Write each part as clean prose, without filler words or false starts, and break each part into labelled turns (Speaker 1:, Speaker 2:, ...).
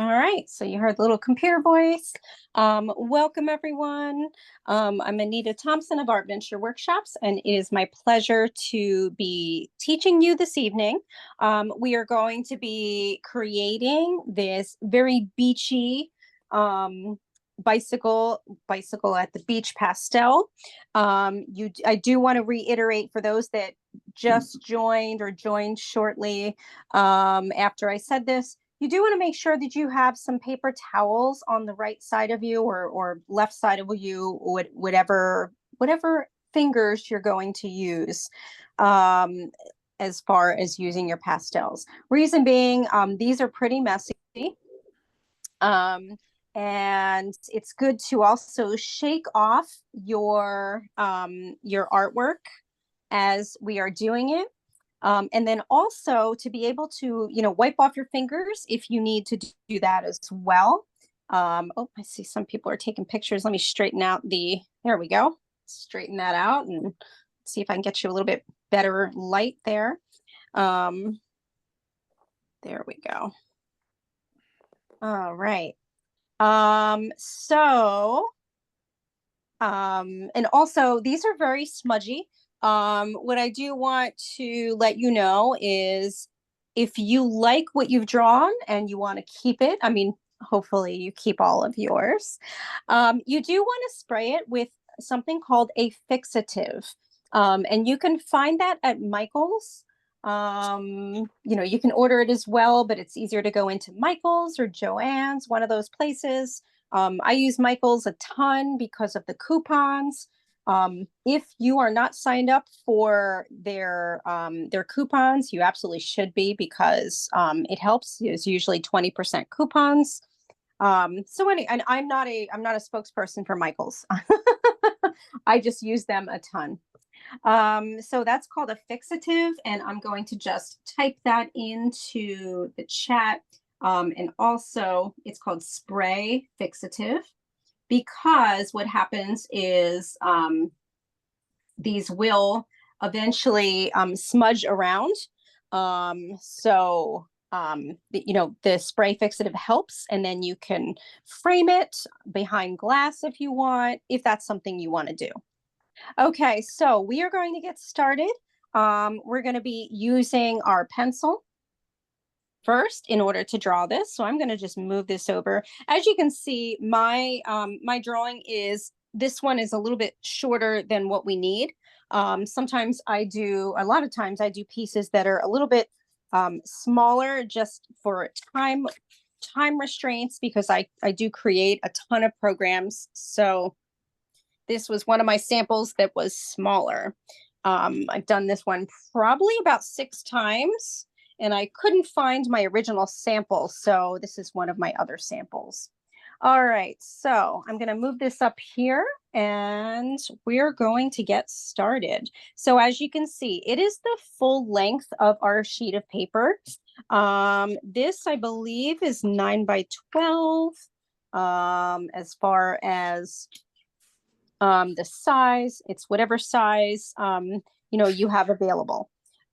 Speaker 1: All right, so you heard the little computer voice. Welcome, everyone. I'm Anita Thompson of Art Venture Workshops, and it is my pleasure to be teaching you this evening. We are going to be creating this very beachy bicycle at the beach pastel. I do want to reiterate for those that just joined or joined shortly after I said this. You do want to make sure that you have some paper towels on the right side of you or left side of you, whatever fingers you're going to use as far as using your pastels. Reason being, these are pretty messy. Um, and it's good to also shake off your artwork as we are doing it. And then also to be able to, wipe off your fingers if you need to do that as well. Oh, I see some people are taking pictures. Let me straighten out there we go. Straighten that out and see if I can get you a little bit better light there. There we go. All right. And also these are very smudgy. What I do want to let you know is if you like what you've drawn and you want to keep it, I mean, hopefully you keep all of yours. You do want to spray it with something called a fixative. And you can find that at Michael's. You can order it as well, but it's easier to go into Michael's or Joann's, one of those places. I use Michael's a ton because of the coupons. If you are not signed up for their coupons, you absolutely should be because it helps. It's usually 20% coupons. And I'm not a spokesperson for Michael's. I just use them a ton. So that's called a fixative, and I'm going to just type that into the chat. And also it's called spray fixative because what happens is these will eventually smudge around. The spray fixative helps, and then you can frame it behind glass if you want, if that's something you want to do. Okay, so we are going to get started. We're going to be using our pencil first in order to draw this. So I'm going to just move this over. As you can see, my drawing this one is a little bit shorter than what we need. A lot of times I do pieces that are a little bit smaller just for time restraints because I do create a ton of programs. So this was one of my samples that was smaller. I've done this one probably about 6 times, and I couldn't find my original sample, so this is one of my other samples. All right, so I'm going to move this up here, and we're going to get started. So as you can see, it is the full length of our sheet of paper. This, I believe, is 9 by 12 as far as the size. It's whatever size you have available.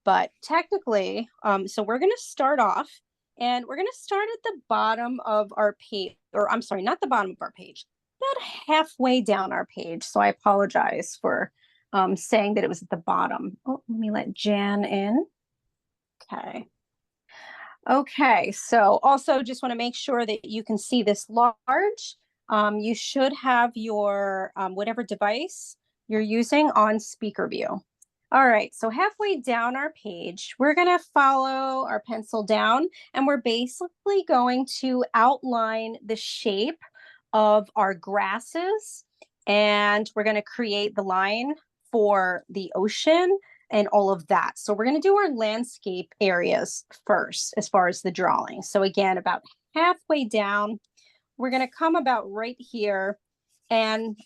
Speaker 1: But technically, so we're going to start off, and we're going to start at the bottom of our page, or I'm sorry, not the bottom of our page, about halfway down our page. So I apologize for saying that it was at the bottom. Oh, let me let Jan in. Okay, so also just want to make sure that you can see this large. You should have your whatever device you're using on speaker view. All right, so halfway down our page, we're going to follow our pencil down, and we're basically going to outline the shape of our grasses, and we're going to create the line for the ocean and all of that. So we're going to do our landscape areas first as far as the drawing. So again, about halfway down, we're going to come about right here, and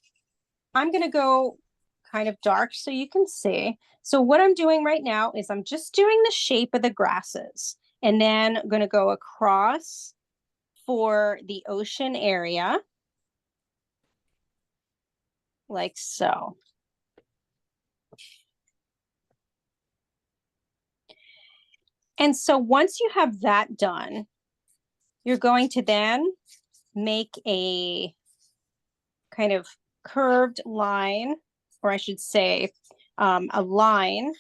Speaker 1: I'm going to go kind of dark so you can see. So what I'm doing right now is I'm just doing the shape of the grasses, and then I'm going to go across for the ocean area like so. And so once you have that done, You're going to then make a kind of curved line, or I should say a line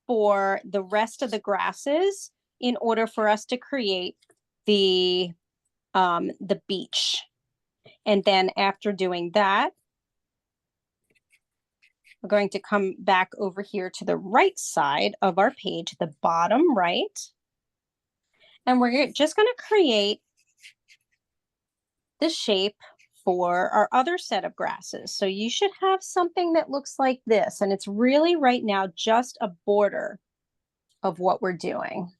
Speaker 1: for the rest of the grasses in order for us to create the beach. And then after doing that, we're going to come back over here to the right side of our page, the bottom right. And we're just going to create the shape for our other set of grasses. So you should have something that looks like this. And it's really right now just a border of what we're doing.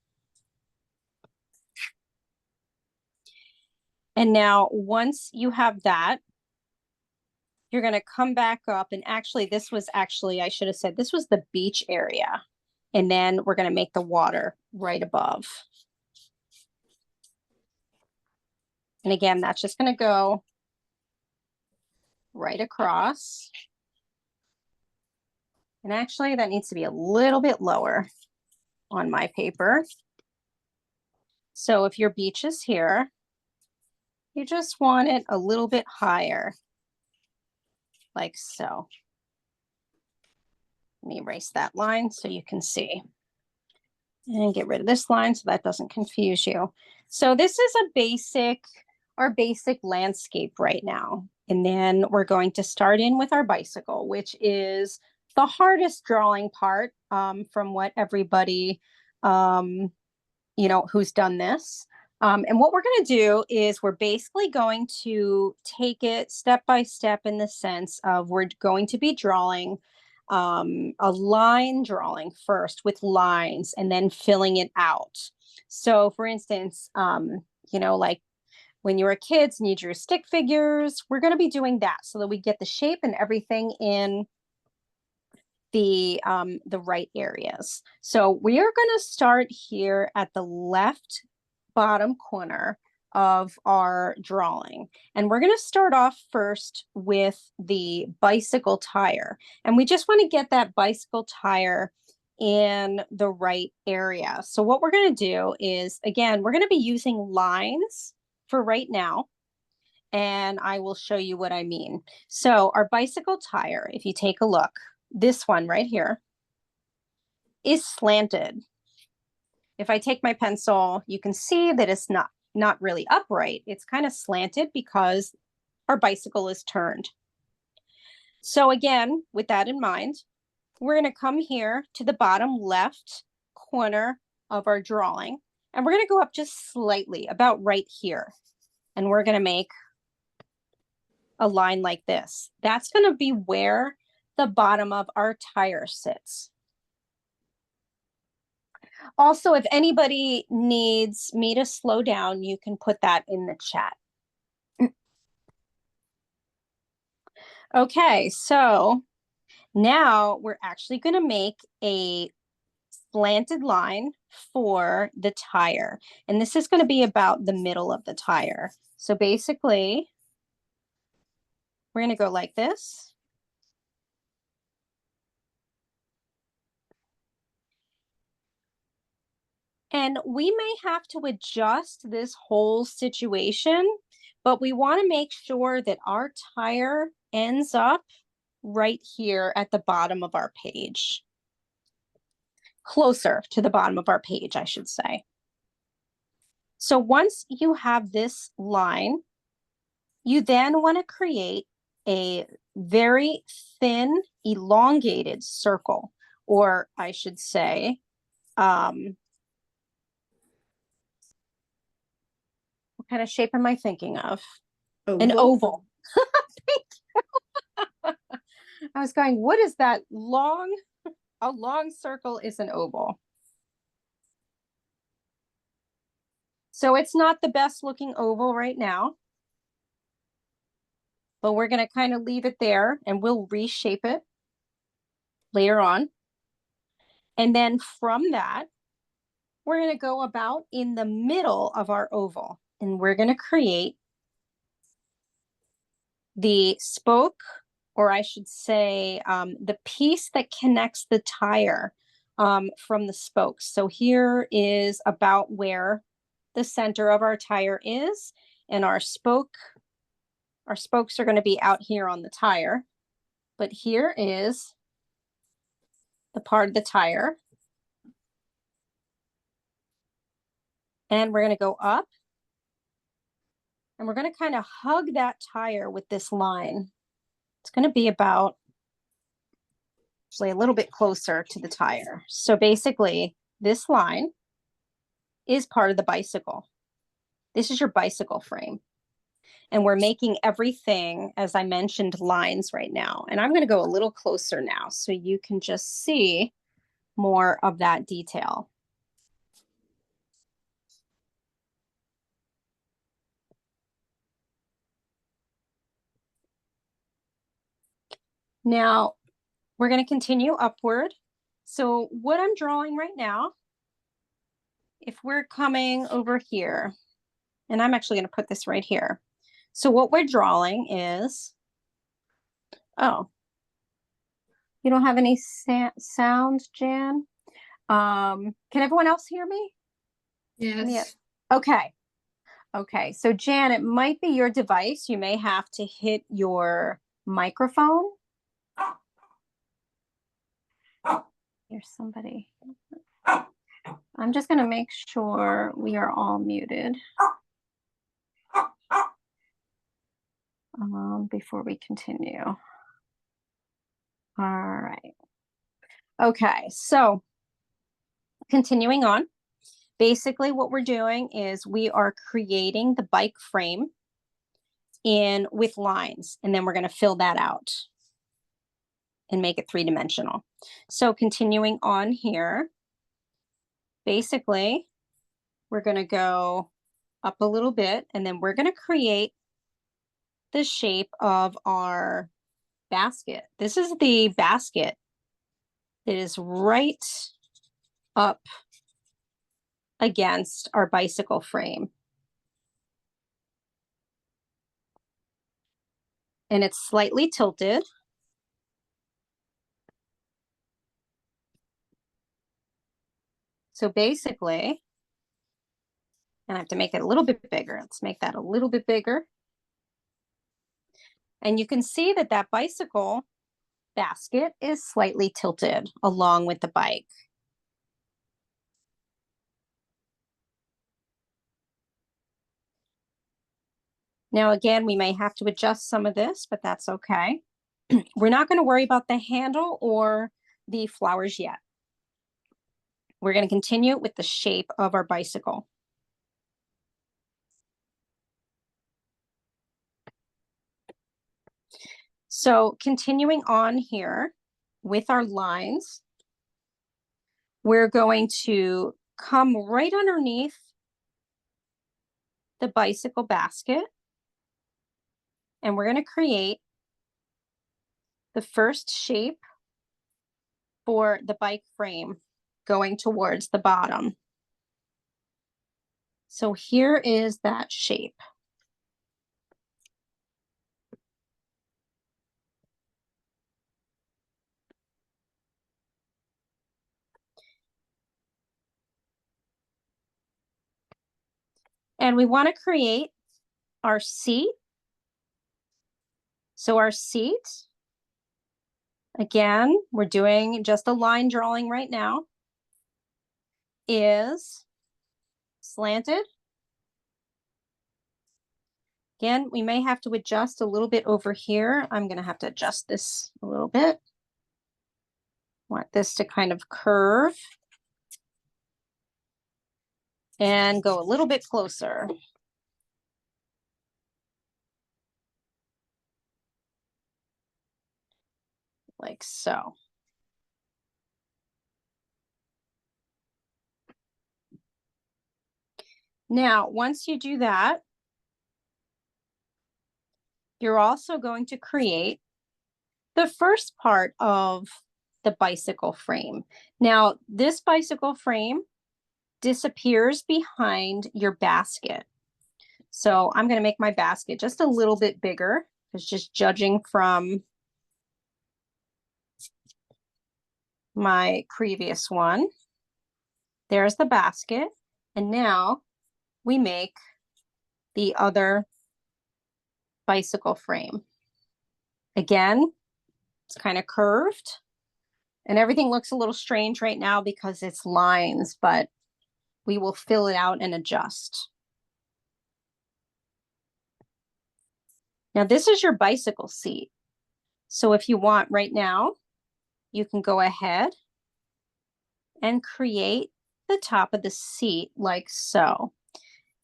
Speaker 1: And now once you have that, you're going to come back up. And actually, I should have said, this was the beach area. And then we're going to make the water right above. And again, that's just going to go right across. And actually, that needs to be a little bit lower on my paper. So if your beach is here, you just want it a little bit higher, like so. Let me erase that line so you can see. And get rid of this line so that doesn't confuse you. So this is our basic landscape right now. And then we're going to start in with our bicycle, which is the hardest drawing part from what everybody, who's done this. And what we're going to do is we're basically going to take it step by step in the sense of we're going to be drawing a line drawing first with lines and then filling it out. So for instance, like when you were kids and you drew stick figures, we're going to be doing that so that we get the shape and everything in the right areas. So we are going to start here at the left bottom corner of our drawing. And we're going to start off first with the bicycle tire. And we just want to get that bicycle tire in the right area. So what we're going to do is, again, we're going to be using lines for right now. And I will show you what I mean. So our bicycle tire, if you take a look, this one right here is slanted. If I take my pencil, you can see that it's not really upright. It's kind of slanted because our bicycle is turned. So again, with that in mind, we're going to come here to the bottom left corner of our drawing, and we're going to go up just slightly, about right here. And we're going to make a line like this. That's going to be where the bottom of our tire sits. Also, if anybody needs me to slow down, you can put that in the chat. Okay, so now we're actually going to make a slanted line for the tire. And this is going to be about the middle of the tire. So basically, we're going to go like this. And we may have to adjust this whole situation, but we want to make sure that our tire ends up right here at the bottom of our page. Closer to the bottom of our page, I should say. So once you have this line, you then want to create a very thin, elongated circle, or I should say, what kind of shape am I thinking of? Oval. An oval. Thank you. I was going, what is that long? A long circle is an oval. So it's not the best looking oval right now, but we're going to kind of leave it there and we'll reshape it later on. And then from that, we're going to go about in the middle of our oval, and we're going to create the spoke, or I should say the piece that connects the tire from the spokes. So here is about where the center of our tire is, and our spokes are going to be out here on the tire. But here is the part of the tire. And we're going to go up. And we're going to kind of hug that tire with this line. It's going to be about, actually, a little bit closer to the tire. So basically, this line is part of the bicycle. This is your bicycle frame. And we're making everything, as I mentioned, lines right now. And I'm going to go a little closer now so you can just see more of that detail. Now, we're going to continue upward. So what I'm drawing right now, if we're coming over here, and I'm actually going to put this right here. So what we're drawing is, oh, you don't have any sound, Jan? Can everyone else hear me?
Speaker 2: Yes.
Speaker 1: Okay. Okay. So Jan, it might be your device. You may have to hit your microphone. Here's somebody. I'm just going to make sure we are all muted before we continue. All right. Okay. So continuing on, basically what we're doing is we are creating the bike frame with lines, and then we're going to fill that out and make it three-dimensional. So continuing on here, basically, we're going to go up a little bit, and then we're going to create the shape of our basket. This is the basket that is right up against our bicycle frame. And it's slightly tilted. So basically, and I have to make it a little bit bigger. Let's make that a little bit bigger. And you can see that that bicycle basket is slightly tilted along with the bike. Now, again, we may have to adjust some of this, but that's okay. We're not going to worry about the handle or the flowers yet. We're going to continue with the shape of our bicycle. So continuing on here with our lines, we're going to come right underneath the bicycle basket, and we're going to create the first shape for the bike frame going towards the bottom. So here is that shape. And we want to create our seat. So our seat, again, we're doing just a line drawing right now, is slanted. Again, we may have to adjust a little bit over here. I'm going to have to adjust this a little bit. Want this to kind of curve and go a little bit closer. Like so. Now, once you do that, you're also going to create the first part of the bicycle frame. Now, this bicycle frame disappears behind your basket. So I'm going to make my basket just a little bit bigger, because just judging from my previous one, there's the basket. And now we make the other bicycle frame. Again, it's kind of curved and everything looks a little strange right now because it's lines, but we will fill it out and adjust. Now this is your bicycle seat. So if you want right now, you can go ahead and create the top of the seat like so.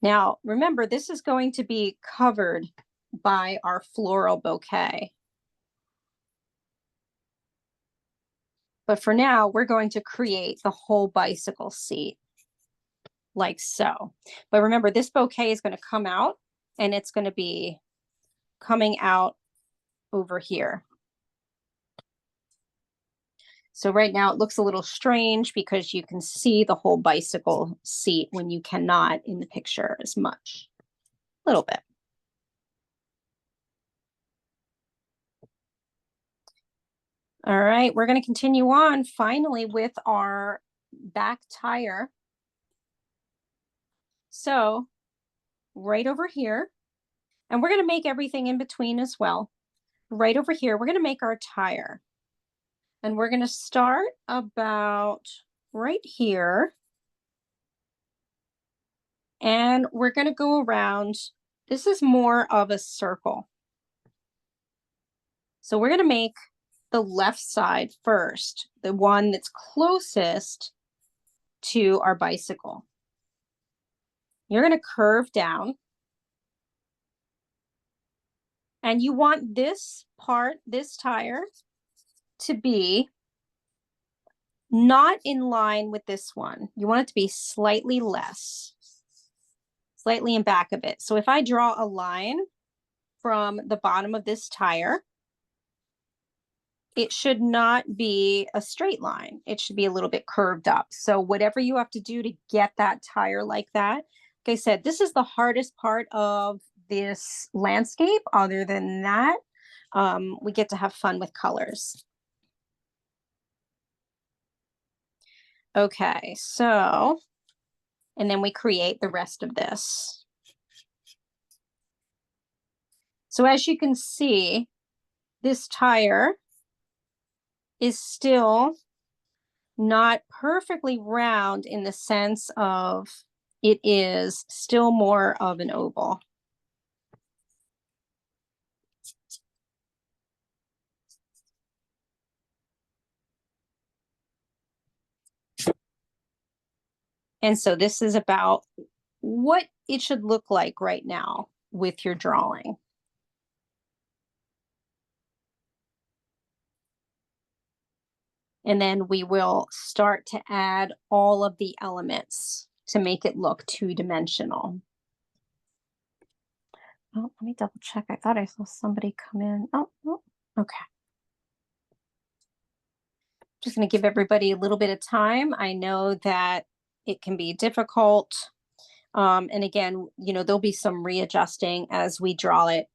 Speaker 1: Now, remember, this is going to be covered by our floral bouquet. But for now, we're going to create the whole bicycle seat like so. But remember, this bouquet is going to come out and it's going to be coming out over here. So right now it looks a little strange because you can see the whole bicycle seat when you cannot in the picture as much, a little bit. All right, we're going to continue on finally with our back tire. So right over here, and we're going to make everything in between as well. Right over here, we're going to make our tire. And we're going to start about right here. And we're going to go around. This is more of a circle. So we're going to make the left side first, the one that's closest to our bicycle. You're going to curve down. And you want this part, this tire, to be not in line with this one. You want it to be slightly less, slightly in back of it. So if I draw a line from the bottom of this tire, it should not be a straight line. It should be a little bit curved up. So whatever you have to do to get that tire like that, like I said, this is the hardest part of this landscape. Other than that, we get to have fun with colors. Okay, so, and then we create the rest of this. So as you can see, this tire is still not perfectly round in the sense of it is still more of an oval. And so this is about what it should look like right now with your drawing. And then we will start to add all of the elements to make it look two-dimensional. Oh, let me double check. I thought I saw somebody come in. Oh, okay. Just going to give everybody a little bit of time. I know that it can be difficult. And again, you know, there'll be some readjusting as we draw it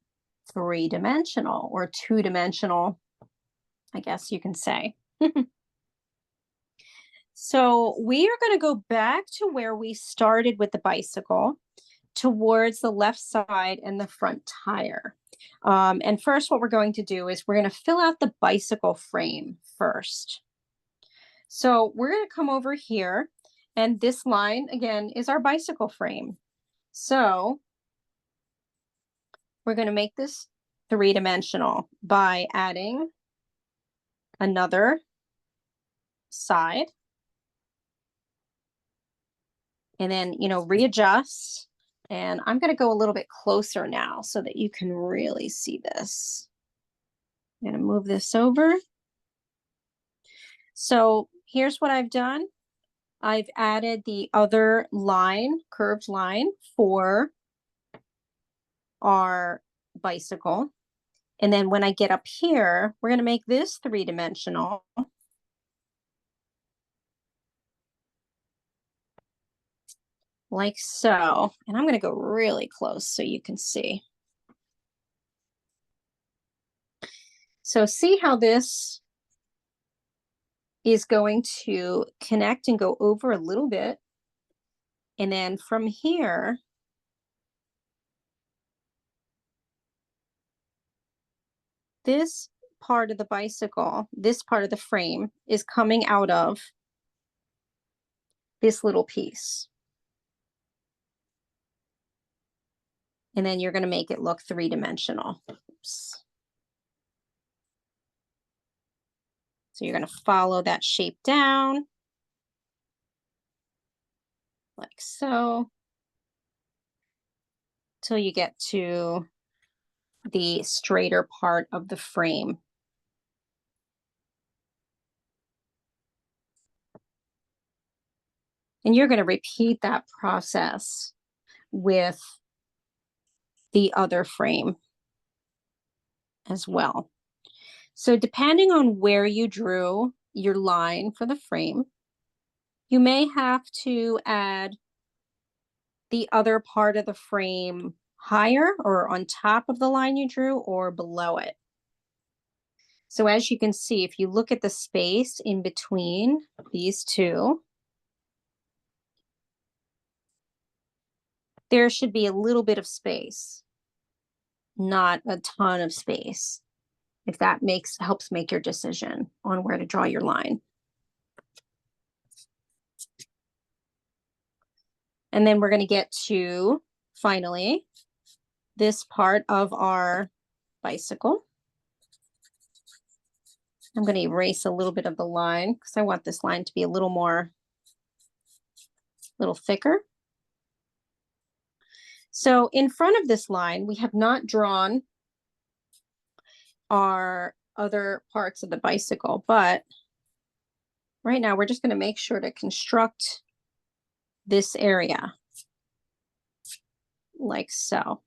Speaker 1: three-dimensional or two-dimensional, I guess you can say. So we are going to go back to where we started with the bicycle, towards the left side and the front tire. And first, what we're going to do is we're going to fill out the bicycle frame first. So we're going to come over here, and this line again is our bicycle frame. So we're going to make this three-dimensional by adding another side. And then, you know, readjust. And I'm going to go a little bit closer now so that you can really see this. I'm going to move this over. So here's what I've done. I've added the other line, curved line for our bicycle. And then when I get up here, we're going to make this three-dimensional. Like so. And I'm going to go really close so you can see. So see how this is going to connect and go over a little bit. And then from here, this part of the bicycle, this part of the frame is coming out of this little piece. And then you're going to make it look three-dimensional. Oops. So you're going to follow that shape down like so till you get to the straighter part of the frame. And you're going to repeat that process with the other frame as well. So depending on where you drew your line for the frame, you may have to add the other part of the frame higher or on top of the line you drew or below it. So as you can see, if you look at the space in between these two, there should be a little bit of space, not a ton of space, if that helps make your decision on where to draw your line. And then we're going to get to, finally, this part of our bicycle. I'm going to erase a little bit of the line because I want this line to be a little thicker. So in front of this line, we have not drawn our other parts of the bicycle, but right now we're just going to make sure to construct this area like so.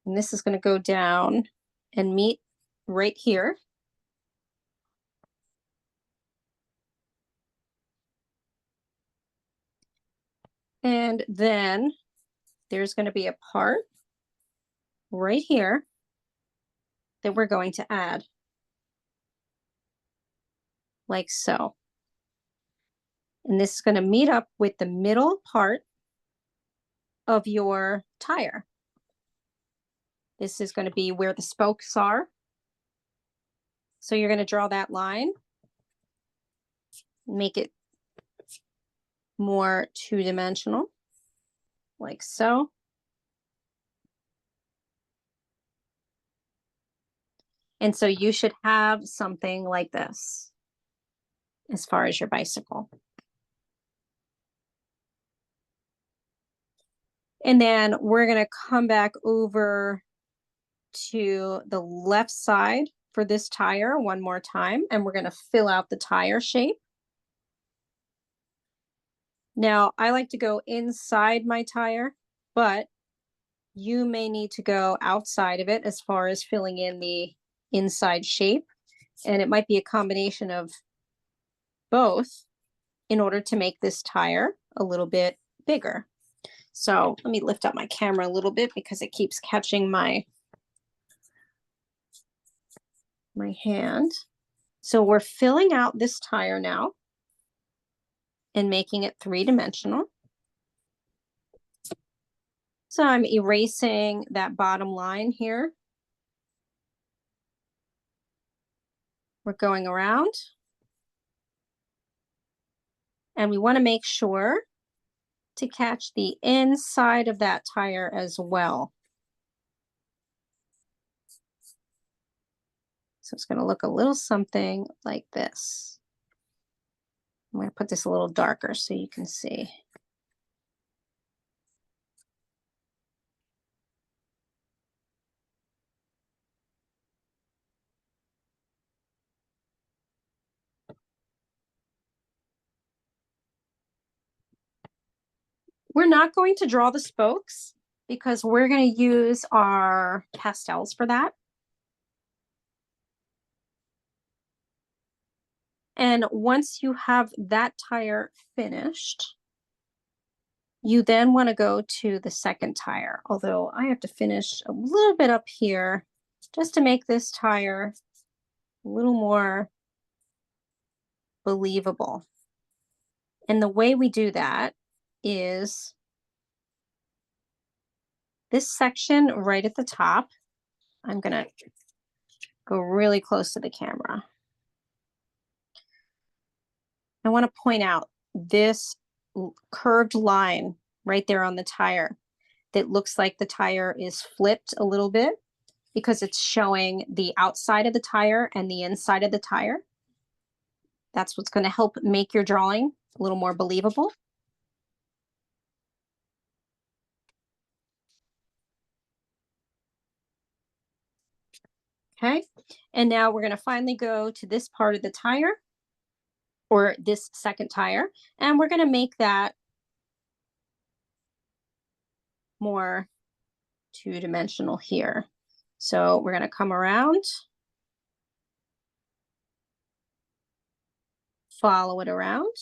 Speaker 1: And this is going to go down and meet right here. And then there's going to be a part right here that we're going to add like so. And this is going to meet up with the middle part of your tire. This is going to be where the spokes are. So you're going to draw that line, make it more two-dimensional, like so. And so you should have something like this as far as your bicycle. And then we're going to come back over to the left side for this tire one more time, and we're going to fill out the tire shape. Now, I like to go inside my tire, but you may need to go outside of it as far as filling in the inside shape. And it might be a combination of both in order to make this tire a little bit bigger. So let me lift up my camera a little bit because it keeps catching my hand. So we're filling out this tire now and making it three-dimensional. So I'm erasing that bottom line here. We're going around. And we want to make sure to catch the inside of that tire as well. So it's going to look a little something like this. I'm going to put this a little darker so you can see. We're not going to draw the spokes because we're going to use our pastels for that. And once you have that tire finished, you then want to go to the second tire, although I have to finish a little bit up here just to make this tire a little more believable. And the way we do that is this section right at the top. I'm going to go really close to the camera. I want to point out this curved line right there on the tire that looks like the tire is flipped a little bit because it's showing the outside of the tire and the inside of the tire. That's what's going to help make your drawing a little more believable. Okay, and now we're going to finally go to this part of the tire, or this second tire, and we're going to make that more two-dimensional here. So we're going to come around, follow it around.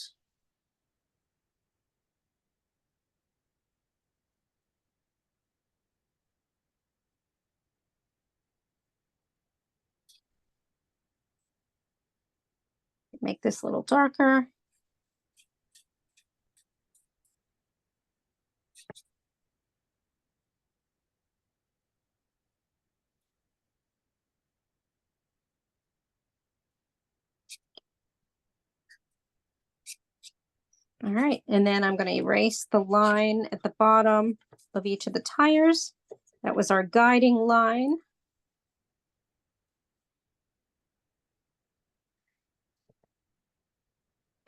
Speaker 1: Make this a little darker. All right, and then I'm going to erase the line at the bottom of each of the tires. That was our guiding line.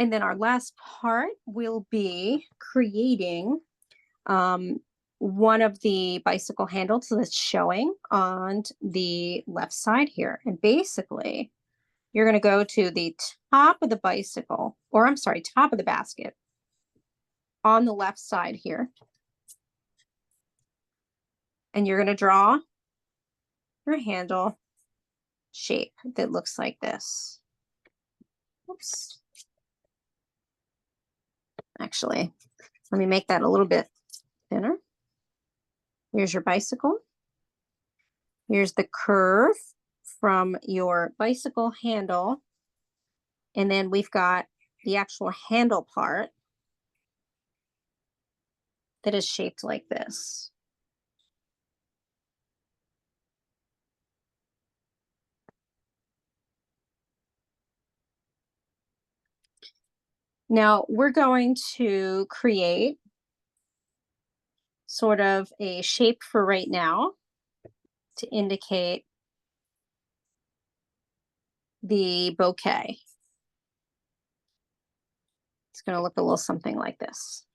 Speaker 1: And then our last part will be creating one of the bicycle handles that's showing on the left side here. And basically, you're going to go to the top of the bicycle, or I'm sorry, top of the basket on the left side here. And you're going to draw your handle shape that looks like this. Oops. Actually, let me make that a little bit thinner. Here's your bicycle. Here's the curve from your bicycle handle. And then we've got the actual handle part that is shaped like this. Now we're going to create sort of a shape for right now to indicate the bouquet. It's going to look a little something like this.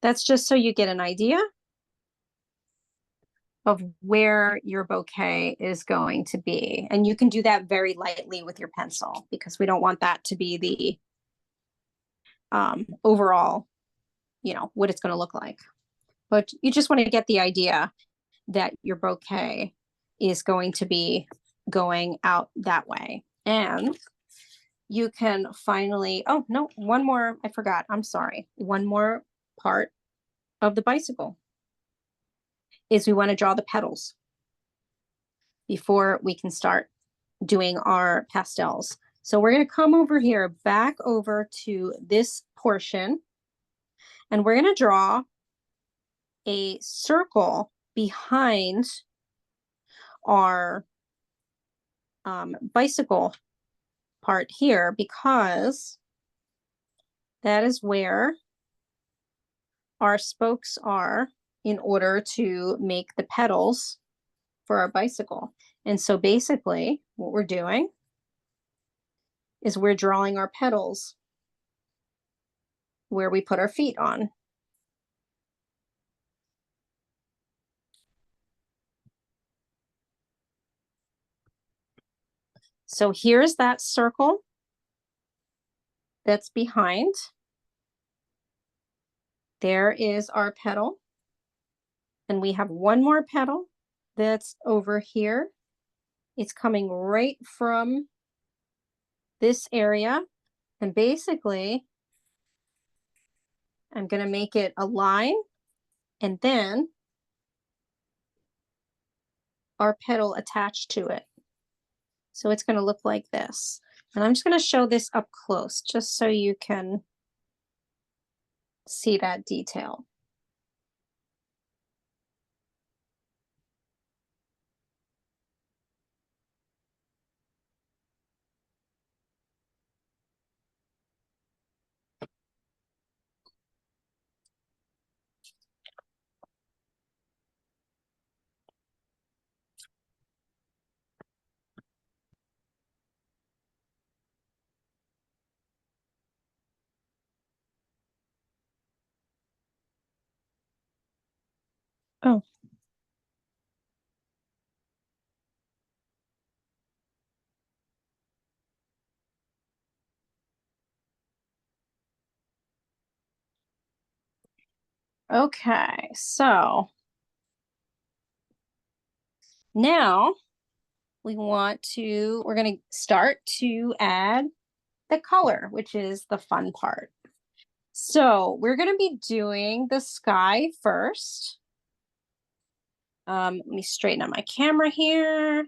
Speaker 1: That's just so you get an idea of where your bouquet is going to be. And you can do that very lightly with your pencil because we don't want that to be the overall, you know, what it's going to look like. But you just want to get the idea that your bouquet is going to be going out that way. And you can finally, oh no, one more, I forgot, I'm sorry. One more part of the bicycle is we want to draw the petals before we can start doing our pastels. So we're going to come over here, back over to this portion, and we're going to draw a circle behind our bicycle part here, because that is where our spokes are in order to make the pedals for our bicycle. And so basically what we're doing is we're drawing our pedals where we put our feet on. So here's that circle that's behind. There is our pedal. And we have one more pedal that's over here. It's coming right from this area. And basically, I'm going to make it a line and then our pedal attached to it. So it's going to look like this. And I'm just going to show this up close just so you can see that detail. Oh, okay. So now we're going to start to add the color, which is the fun part. So we're going to be doing the sky first. Let me straighten up my camera here.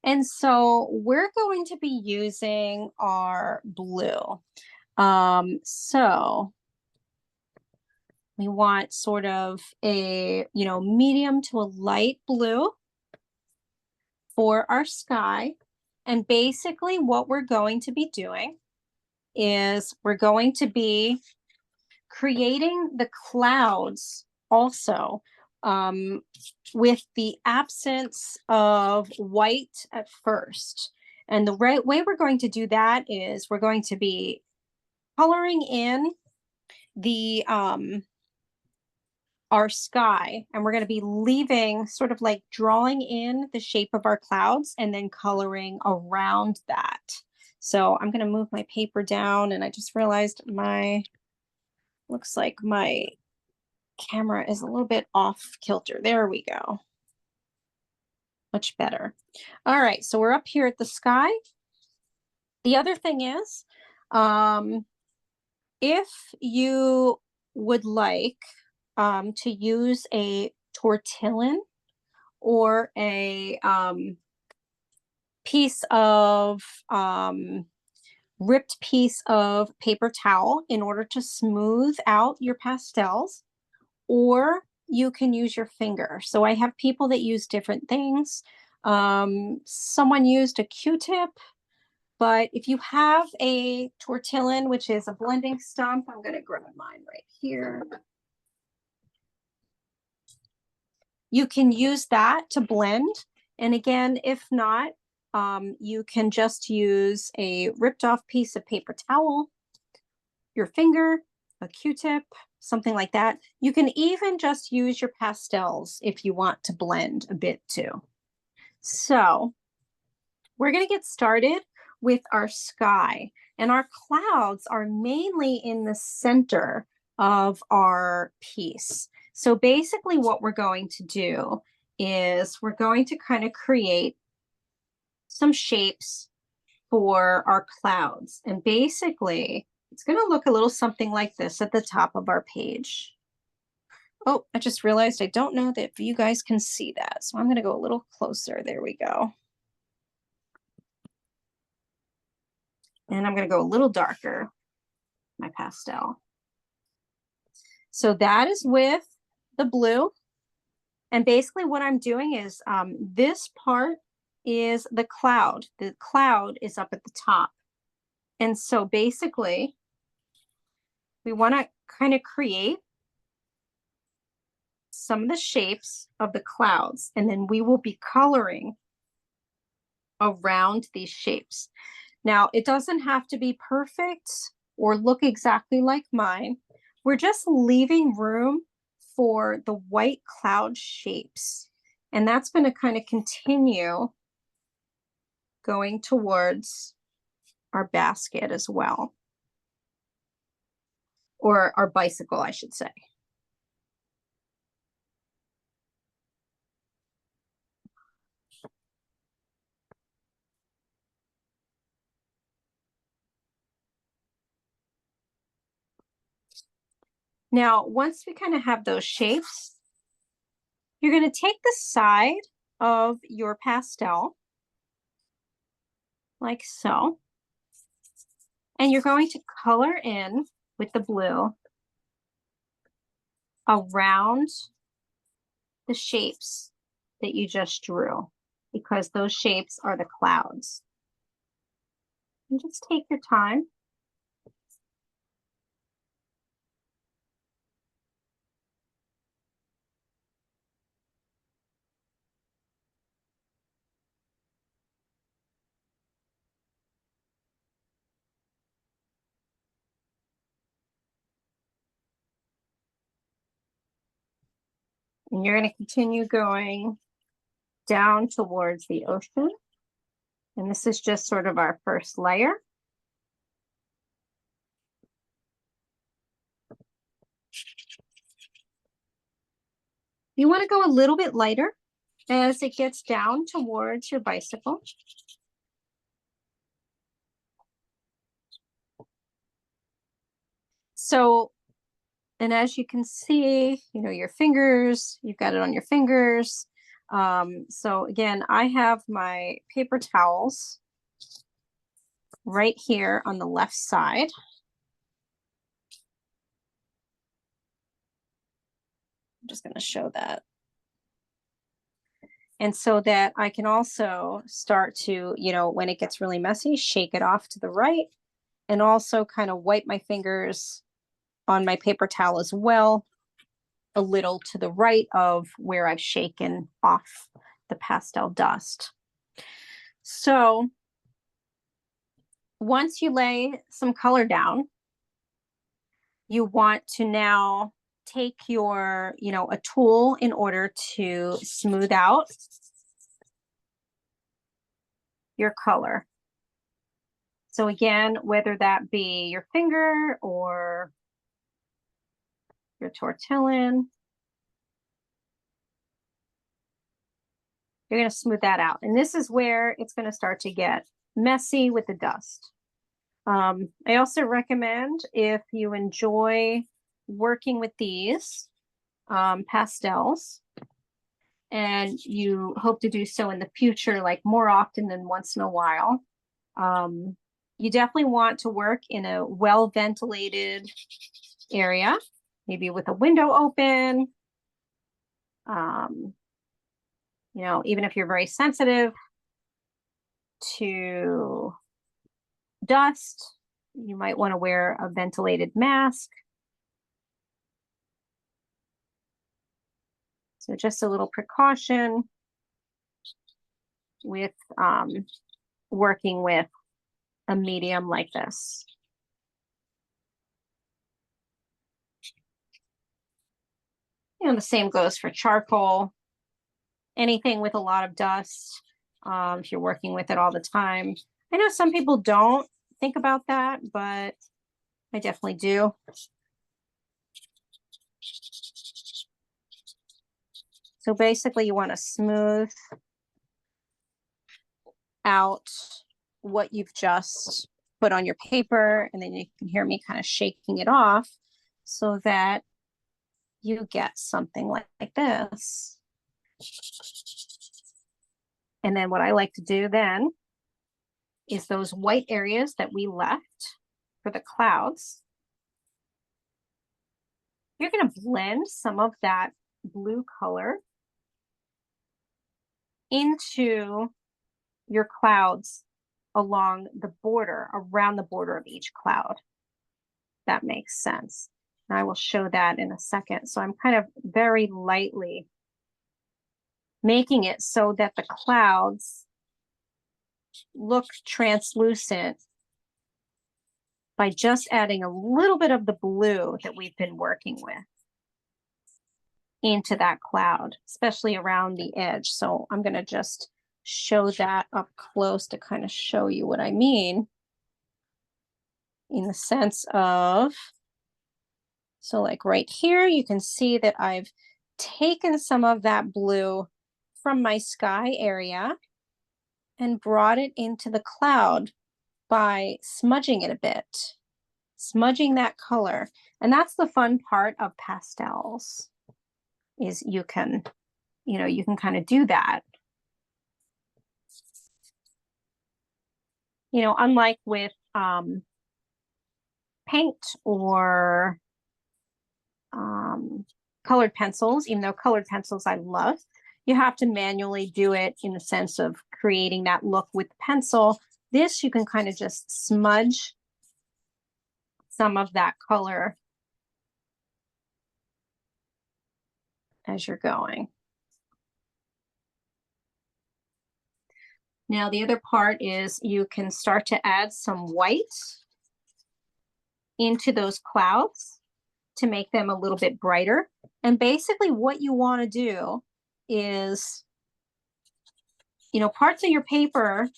Speaker 1: And so we're going to be using our blue. So we want sort of a, medium to a light blue for our sky. And basically what we're going to be doing is we're going to be creating the clouds also, um, with the absence of white at first. And the right way we're going to do that is we're going to be coloring in the our sky, and we're going to be leaving sort of like drawing in the shape of our clouds and then coloring around that. So I'm going to move my paper down, and I just realized looks like my camera is a little bit off kilter. There we go. Much better. All right, so we're up here at the sky. The other thing is, if you would like to use a tortillon or a piece of ripped piece of paper towel in order to smooth out your pastels, or you can use your finger. So I have people that use different things. Someone used a Q-tip, but if you have a tortillon, which is a blending stump, I'm going to grab mine right here. You can use that to blend. And again, if not, you can just use a ripped off piece of paper towel, your finger, a Q-tip, something like that. You can even just use your pastels if you want to blend a bit too. So we're going to get started with our sky, and our clouds are mainly in the center of our piece. So basically what we're going to do is we're going to kind of create some shapes for our clouds. And basically it's going to look a little something like this at the top of our page. Oh, I just realized I don't know that if you guys can see that. So I'm going to go a little closer. There we go. And I'm going to go a little darker, my pastel. So that is with the blue. And basically what I'm doing is this part is the cloud. The cloud is up at the top. And so basically we want to kind of create some of the shapes of the clouds, and then we will be coloring around these shapes. Now, it doesn't have to be perfect or look exactly like mine. We're just leaving room for the white cloud shapes. And that's going to kind of continue going towards our basket as well. Or our bicycle, I should say. Now, once we kind of have those shapes, you're going to take the side of your pastel, like so, and you're going to color in with the blue around the shapes that you just drew, because those shapes are the clouds. And just take your time. And you're going to continue going down towards the ocean. And this is just sort of our first layer. You want to go a little bit lighter as it gets down towards your bicycle. So, and as you can see, you know, your fingers, you've got it on your fingers. So again, I have my paper towels right here on the left side. I'm just going to show that. And so that I can also start to, you know, when it gets really messy, shake it off to the right and also kind of wipe my fingers on my paper towel as well, a little to the right of where I've shaken off the pastel dust. So once you lay some color down, you want to now take your, you know, a tool in order to smooth out your color. So again, whether that be your finger or your tortillon, you're going to smooth that out. And this is where it's going to start to get messy with the dust. I also recommend, if you enjoy working with these pastels and you hope to do so in the future, like more often than once in a while, you definitely want to work in a well-ventilated area, maybe with a window open. You know, even if you're very sensitive to dust, you might want to wear a ventilated mask. So just a little precaution with working with a medium like this. You know, the same goes for charcoal. Anything with a lot of dust, if you're working with it all the time. I know some people don't think about that, but I definitely do. So basically you want to smooth out what you've just put on your paper, and then you can hear me kind of shaking it off so that you get something like this. And then what I like to do then is those white areas that we left for the clouds, you're going to blend some of that blue color into your clouds along the border, around the border of each cloud. That makes sense. And I will show that in a second. So I'm kind of very lightly making it so that the clouds look translucent by just adding a little bit of the blue that we've been working with into that cloud, especially around the edge. So I'm going to just show that up close to kind of show you what I mean, in the sense of, so like right here, you can see that I've taken some of that blue from my sky area and brought it into the cloud by smudging it a bit, smudging that color. And that's the fun part of pastels, is you can, you know, you can kind of do that. You know, unlike with paint or colored pencils, even though colored pencils I love, you have to manually do it in the sense of creating that look with pencil. This, you can kind of just smudge some of that color as you're going. Now, the other part is you can start to add some white into those clouds to make them a little bit brighter. And basically what you want to do is, parts of your paper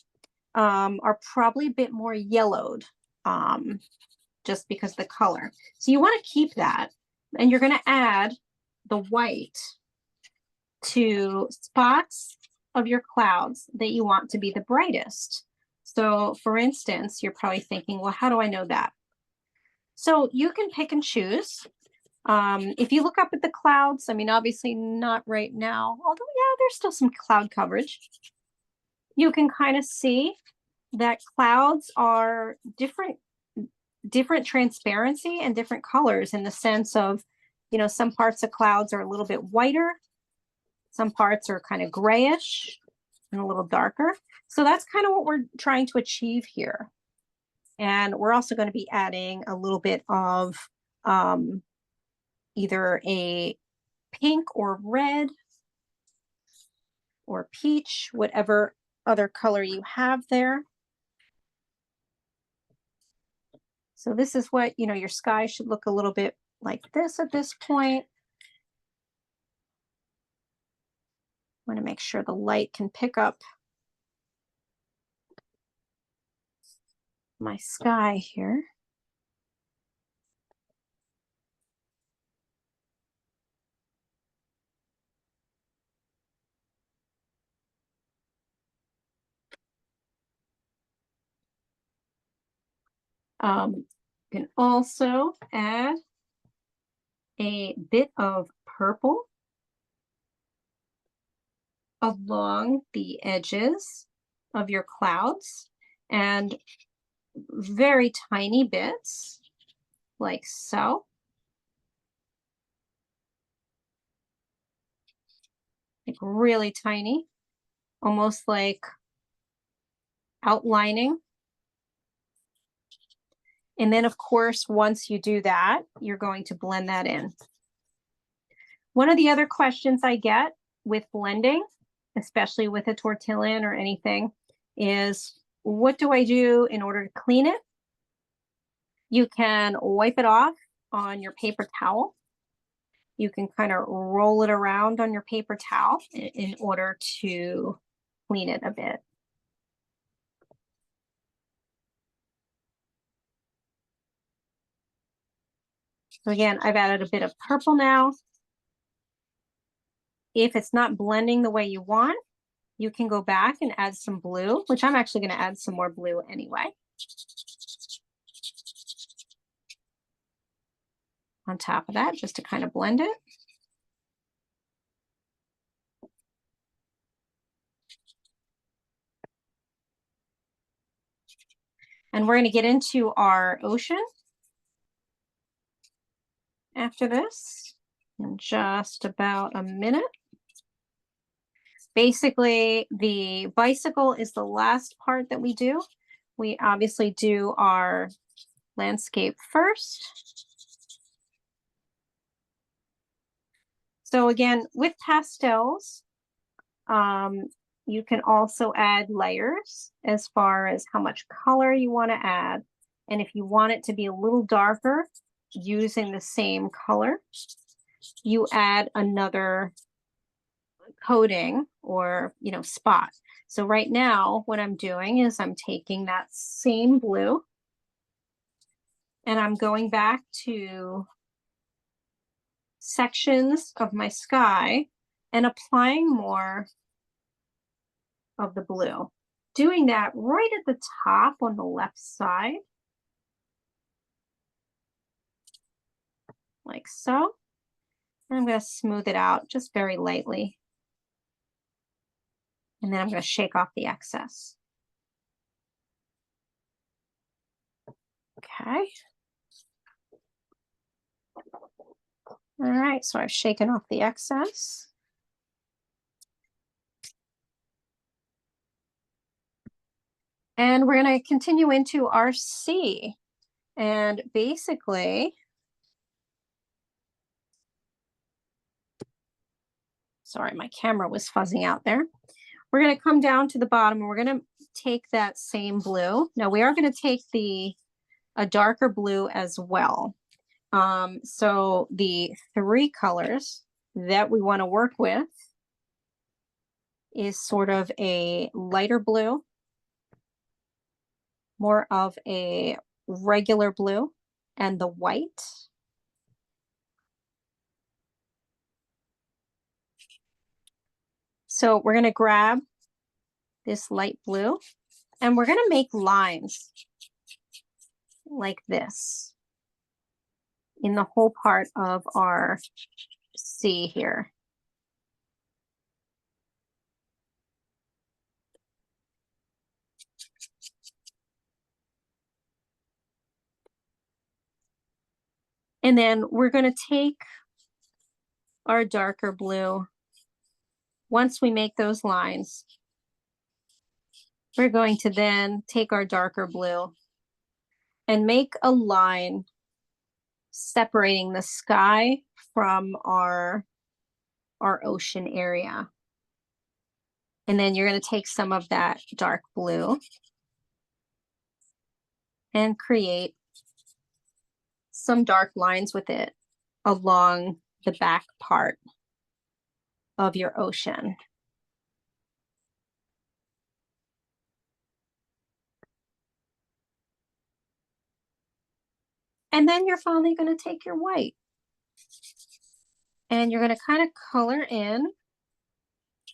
Speaker 1: are probably a bit more yellowed just because of the color. So you want to keep that. And you're going to add the white to spots of your clouds that you want to be the brightest. So for instance, you're probably thinking, well, how do I know that? So you can pick and choose. If you look up at the clouds, I mean, obviously not right now, although yeah, there's still some cloud coverage. You can kind of see that clouds are different transparency and different colors in the sense of, some parts of clouds are a little bit whiter, some parts are kind of grayish and a little darker. So that's kind of what we're trying to achieve here. And we're also going to be adding a little bit of either a pink or red or peach, whatever other color you have there. So this is what, your sky should look a little bit like this at this point. I want to make sure the light can pick up my sky here. You can also add a bit of purple along the edges of your clouds and very tiny bits like so. Like really tiny, almost like outlining. And then of course, once you do that, you're going to blend that in. One of the other questions I get with blending, especially with a tortillon or anything, is what do I do in order to clean it? You can wipe it off on your paper towel. You can kind of roll it around on your paper towel in order to clean it a bit. So again, I've added a bit of purple now. If it's not blending the way you want, you can go back and add some blue, which I'm actually going to add some more blue anyway. On top of that, just to kind of blend it. And we're going to get into our ocean after this in just about a minute. Basically, the bicycle is the last part that we do. We obviously do our landscape first. So again, with pastels, you can also add layers as far as how much color you want to add. And if you want it to be a little darker using the same color, you add another coating or, spot. So right now what I'm doing is I'm taking that same blue and I'm going back to sections of my sky and applying more of the blue. Doing that right at the top on the left side, like so. And I'm going to smooth it out just very lightly. And then I'm going to shake off the excess. Okay. All right, so I've shaken off the excess. And we're going to continue into our sea. And basically, sorry, my camera was fuzzing out there. We're going to come down to the bottom and we're going to take that same blue. Now we are going to take a darker blue as well. So the three colors that we want to work with is sort of a lighter blue, more of a regular blue, and the white. So we're going to grab this light blue and we're going to make lines like this in the whole part of our C here. And then we're going to take our darker blue. Once we make those lines, we're going to then take our darker blue and make a line separating the sky from our ocean area. And then you're going to take some of that dark blue and create some dark lines with it along the back part of your ocean. And then you're finally going to take your white and you're going to kind of color in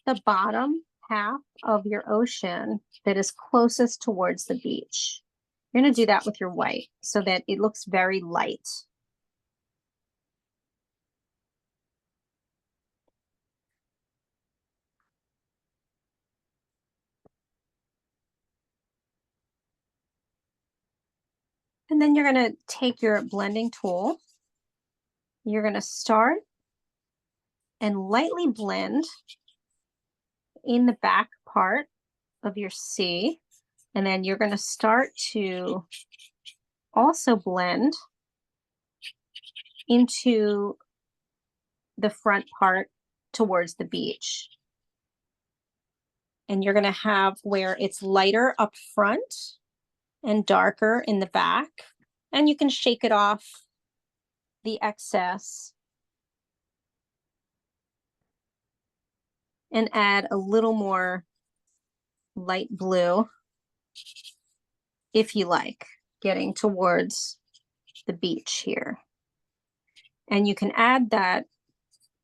Speaker 1: the bottom half of your ocean that is closest towards the beach. You're going to do that with your white so that it looks very light. And then you're going to take your blending tool. You're going to start and lightly blend in the back part of your C. And then you're going to start to also blend into the front part towards the beach. And you're going to have where it's lighter up front and darker in the back. And you can shake it off the excess and add a little more light blue if you like, getting towards the beach here. And you can add that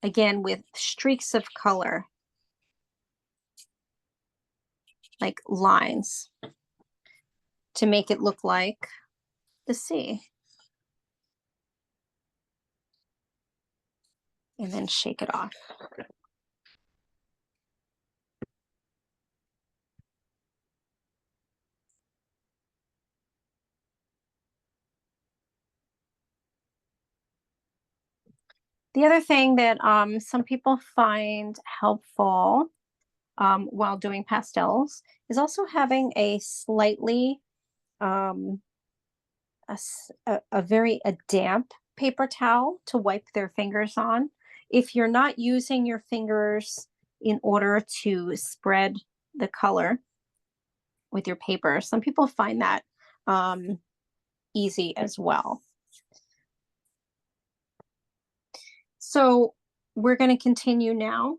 Speaker 1: again with streaks of color, like lines, to make it look like the sea. And then shake it off. The other thing that some people find helpful while doing pastels is also having a slightly a damp paper towel to wipe their fingers on. If you're not using your fingers in order to spread the color with your paper, some people find that easy as well. So we're going to continue now,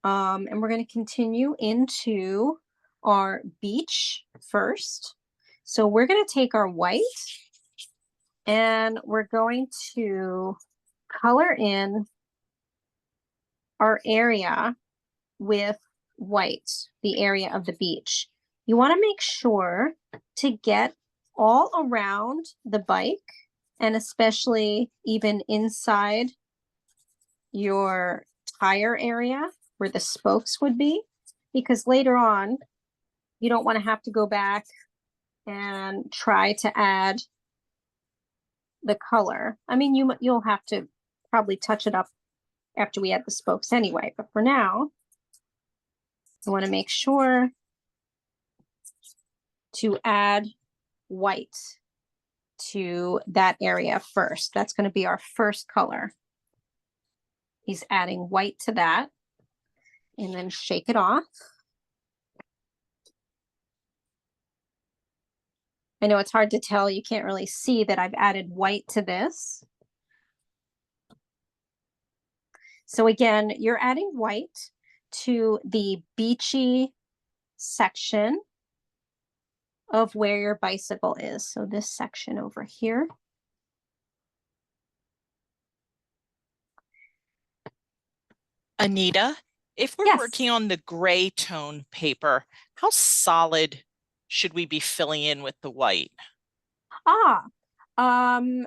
Speaker 1: and we're going to continue into our beach first. So we're going to take our white and we're going to color in our area with white, the area of the beach. You want to make sure to get all around the bike and especially even inside your tire area where the spokes would be, because later on you don't want to have to go back and try to add the color. I mean, you'll have to probably touch it up after we add the spokes anyway, but for now you want to make sure to add white to that area first. That's going to be our first color. He's adding white to that and then shake it off. I know it's hard to tell. You can't really see that I've added white to this, So again, you're adding white to the beachy section of where your bicycle is. So this section over here.
Speaker 2: Anita, if we're
Speaker 1: Yes.
Speaker 2: working on the gray tone paper, how solid should we be filling in with the white?
Speaker 1: Ah,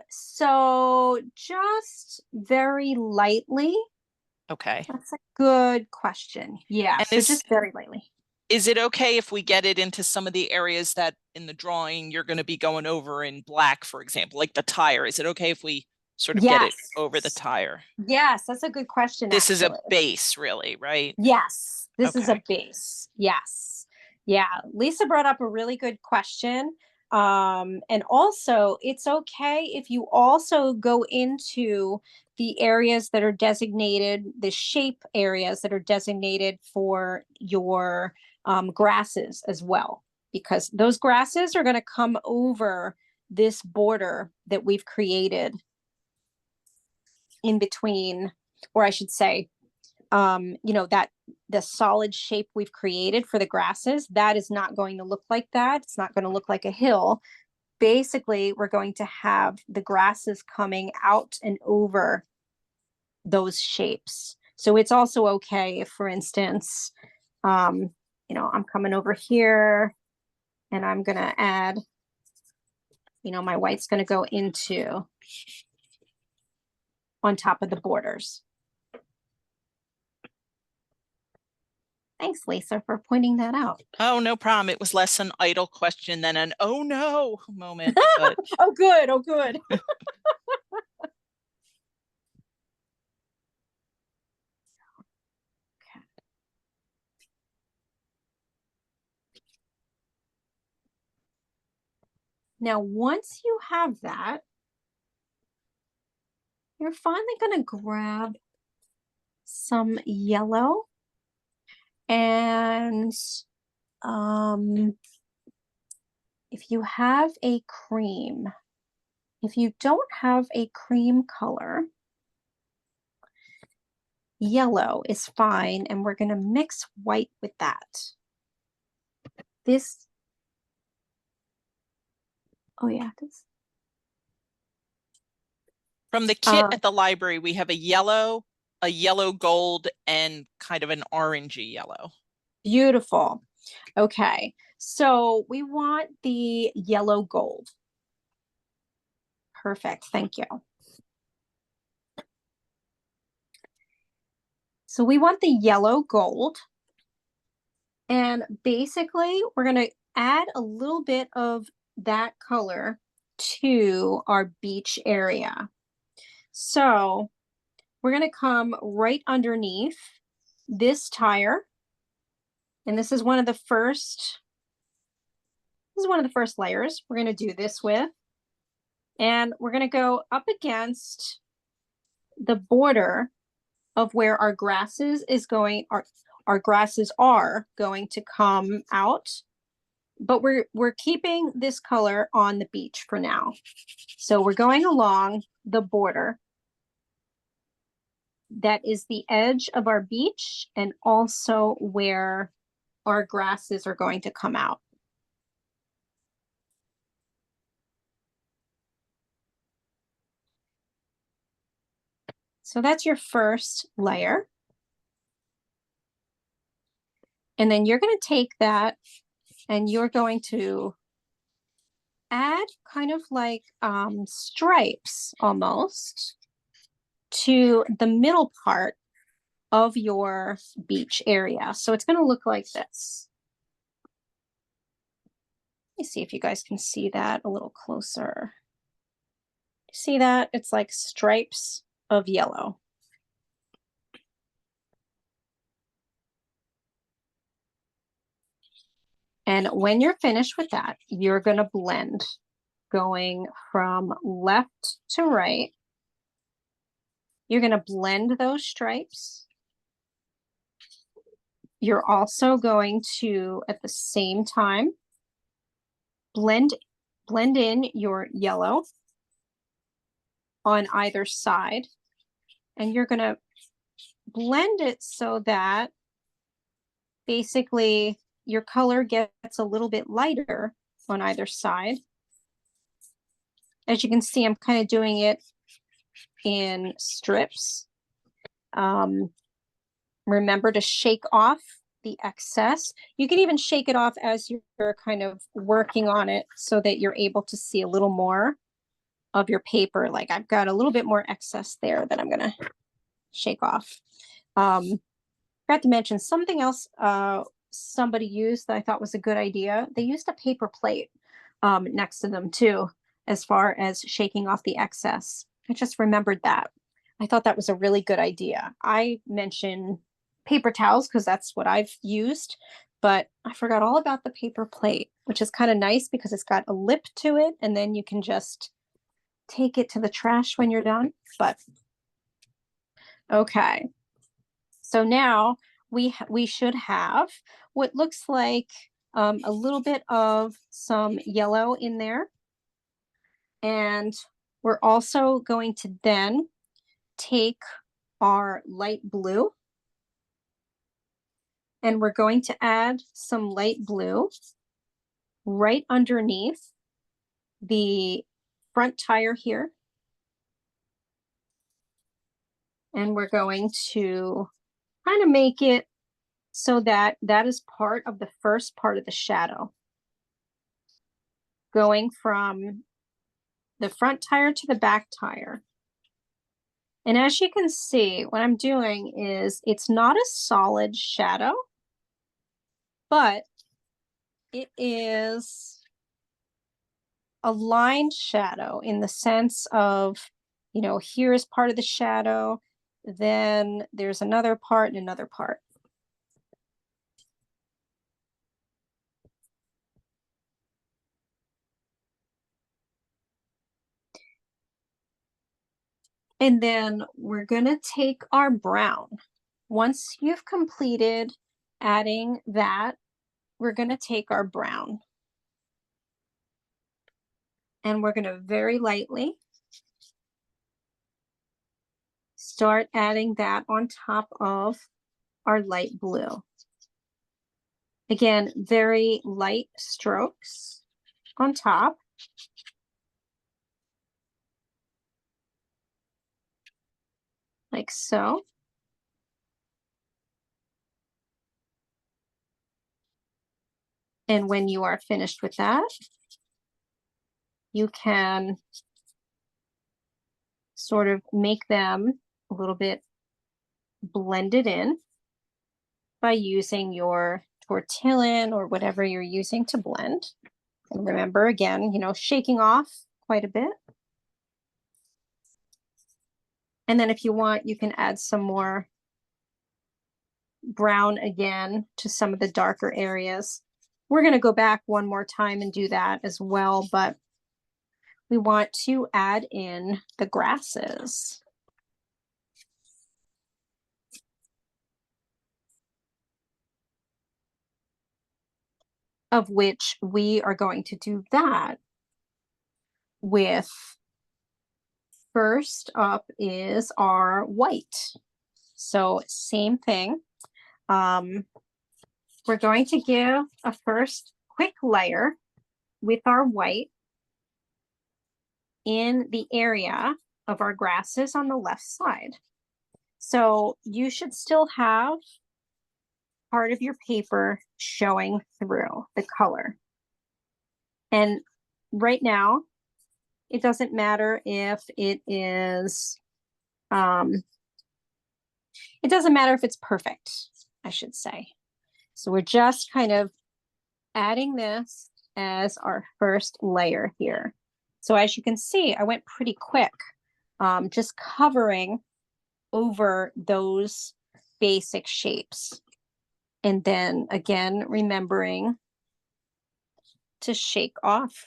Speaker 1: so just very lightly.
Speaker 2: Okay.
Speaker 1: That's a good question. Yeah,
Speaker 2: And
Speaker 1: so just very lightly.
Speaker 2: is it okay if we get it into some of the areas that in the drawing you're going to be going over in black, for example, like the tire? Is it okay if we sort of get it
Speaker 1: Yes.
Speaker 2: over the tire?
Speaker 1: Yes, that's a good question,
Speaker 2: This is a
Speaker 1: actually.
Speaker 2: base, really, right?
Speaker 1: Yes, this is a
Speaker 2: Okay.
Speaker 1: base. Yes. Yeah, Lisa brought up a really good question. And also, it's okay if you also go into the areas that are designated, the shape areas that are designated for your grasses as well, because those grasses are going to come over this border that we've created in between, or I should say, that the solid shape we've created for the grasses, that is not going to look like that. It's not going to look like a hill. Basically, we're going to have the grasses coming out and over those shapes. So it's also okay if, for instance, I'm coming over here and I'm going to add, my white's going to go into on top of the borders. Thanks, Lisa, for pointing that out.
Speaker 2: Oh, no problem. It was less an idle question than an oh no moment, but
Speaker 1: Oh, good. Oh, good. Now, once you have that, you're finally going to grab some yellow and if you have a cream, if you don't have a cream color, yellow is fine, and we're going to mix white with that. This, oh yeah, this.
Speaker 2: from the kit at the library, we have a yellow gold, and kind of an orangey yellow.
Speaker 1: Beautiful. Okay, so we want the yellow gold. Perfect, thank you. So we want the yellow gold. And basically, we're going to add a little bit of that color to our beach area. So we're going to come right underneath this tire. And this is one of the first layers we're going to do this with. And we're going to go up against the border of where our grasses our grasses are going to come out, but we're keeping this color on the beach for now. So we're going along the border that is the edge of our beach and also where our grasses are going to come out. So that's your first layer. And then you're going to take that and you're going to add kind of like stripes almost to the middle part of your beach area. So it's going to look like this. Let me see if you guys can see that a little closer. See that? It's like stripes of yellow. And when you're finished with that, you're going to blend going from left to right. You're going to blend those stripes. You're also going to, at the same time, blend in your yellow on either side. And you're going to blend it so that basically your color gets a little bit lighter on either side. As you can see, I'm kind of doing it in strips. Remember to shake off the excess. You can even shake it off as you're kind of working on it so that you're able to see a little more of your paper. Like I've got a little bit more excess there that I'm gonna shake off. Forgot to mention something else somebody used that I thought was a good idea. They used a paper plate next to them too, as far as shaking off the excess. I just remembered that. I thought that was a really good idea. I mentioned paper towels because that's what I've used, but I forgot all about the paper plate, which is kind of nice because it's got a lip to it, and then you can just take it to the trash when you're done. But okay, so now we should have what looks like a little bit of some yellow in there, and we're also going to then take our light blue, and we're going to add some light blue right underneath the front tire here. And we're going to kind of make it so that that is part of the first part of the shadow, going from the front tire to the back tire. And as you can see, what I'm doing is it's not a solid shadow, but it is a lined shadow in the sense of, you know, here's part of the shadow, then there's another part and another part. And then we're going to take our brown. Once you've completed adding that, we're going to take our brown. And we're going to very lightly start adding that on top of our light blue. Again, very light strokes on top. Like so. And when you are finished with that, you can sort of make them a little bit blended in by using your tortillon or whatever you're using to blend. And remember, again, you know, shaking off quite a bit. And then if you want, you can add some more brown again to some of the darker areas. We're going to go back one more time and do that as well, but we want to add in the grasses. Of which we are going to do that with, first up is our white. So same thing. We're going to give a first quick layer with our white in the area of our grasses on the left side. So you should still have part of your paper showing through the color. And right now, it doesn't matter if it is, it doesn't matter if it's perfect, I should say. So we're just kind of adding this as our first layer here. So as you can see, I went pretty quick, just covering over those basic shapes. And then again, remembering to shake off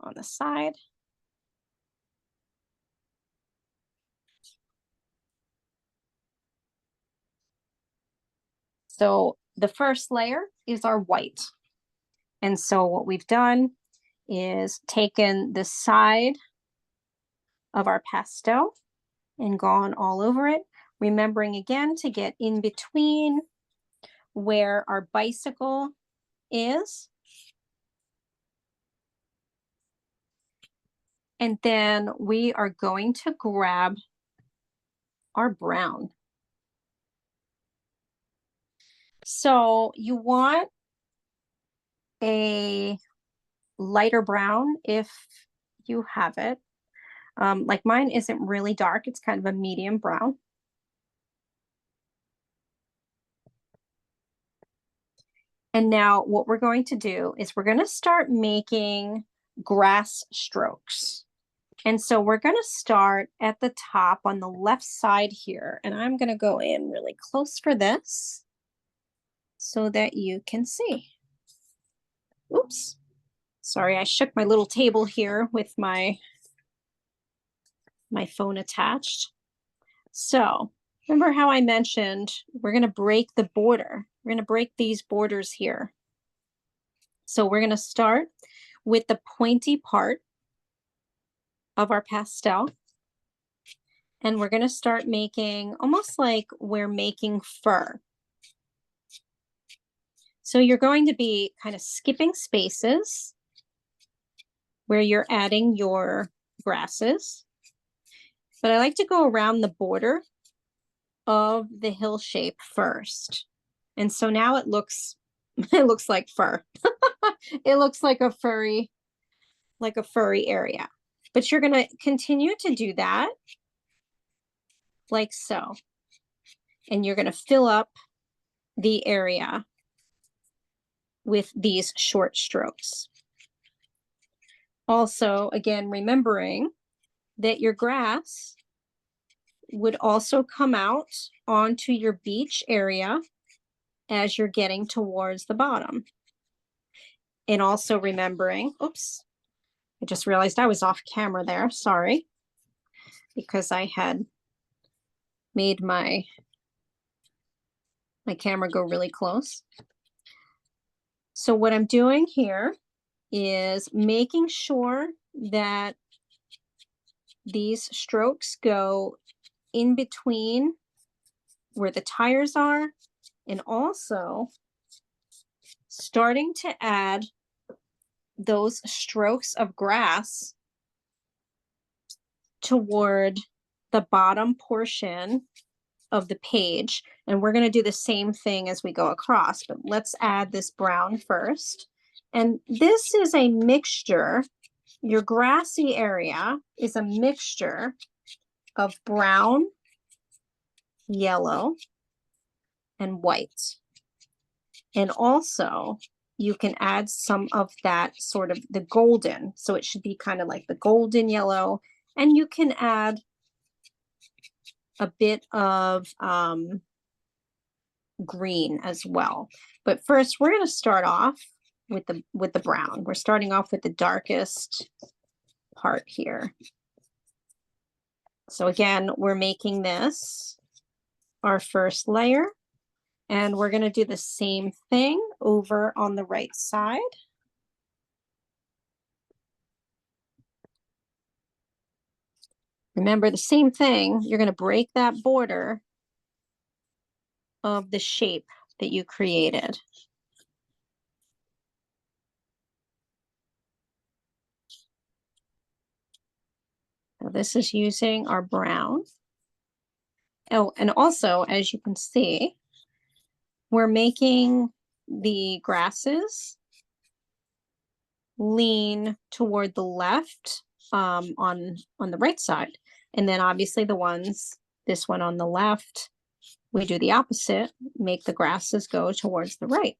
Speaker 1: on the side. So the first layer is our white. And so what we've done is taken the side of our pastel and gone all over it. Remembering again to get in between where our bicycle is. And then we are going to grab our brown. So you want a lighter brown if you have it. Like mine isn't really dark, it's kind of a medium brown. And now what we're going to do is we're going to start making grass strokes. And so we're going to start at the top on the left side here. And I'm going to go in really close for this so that you can see. Oops. Sorry, I shook my little table here with my phone attached. So remember how I mentioned we're going to break the border. We're going to break these borders here. So we're going to start with the pointy part of our pastel. And we're going to start making almost like we're making fur. So you're going to be kind of skipping spaces where you're adding your grasses. But I like to go around the border of the hill shape first. And so now it looks like fur. It looks like a furry area. But you're going to continue to do that like so. And you're going to fill up the area with these short strokes. Also, again, remembering that your grass would also come out onto your beach area as you're getting towards the bottom. And also remembering, oops, I just realized I was off camera there, sorry, because I had made my camera go really close. So what I'm doing here is making sure that these strokes go in between where the tires are, and also starting to add those strokes of grass toward the bottom portion of the page. And we're going to do the same thing as we go across, but let's add this brown first. And this is a mixture. Your grassy area is a mixture of brown, yellow, and white. And also you can add some of that sort of the golden. So it should be kind of like the golden yellow. And you can add a bit of green as well. But first we're going to start off with the brown. We're starting off with the darkest part here. So again, we're making this our first layer, and we're going to do the same thing over on the right side. Remember the same thing, you're going to break that border of the shape that you created. Now this is using our brown. Oh, and also, as you can see, we're making the grasses lean toward the left on the right side. And then obviously this one on the left, we do the opposite, make the grasses go towards the right.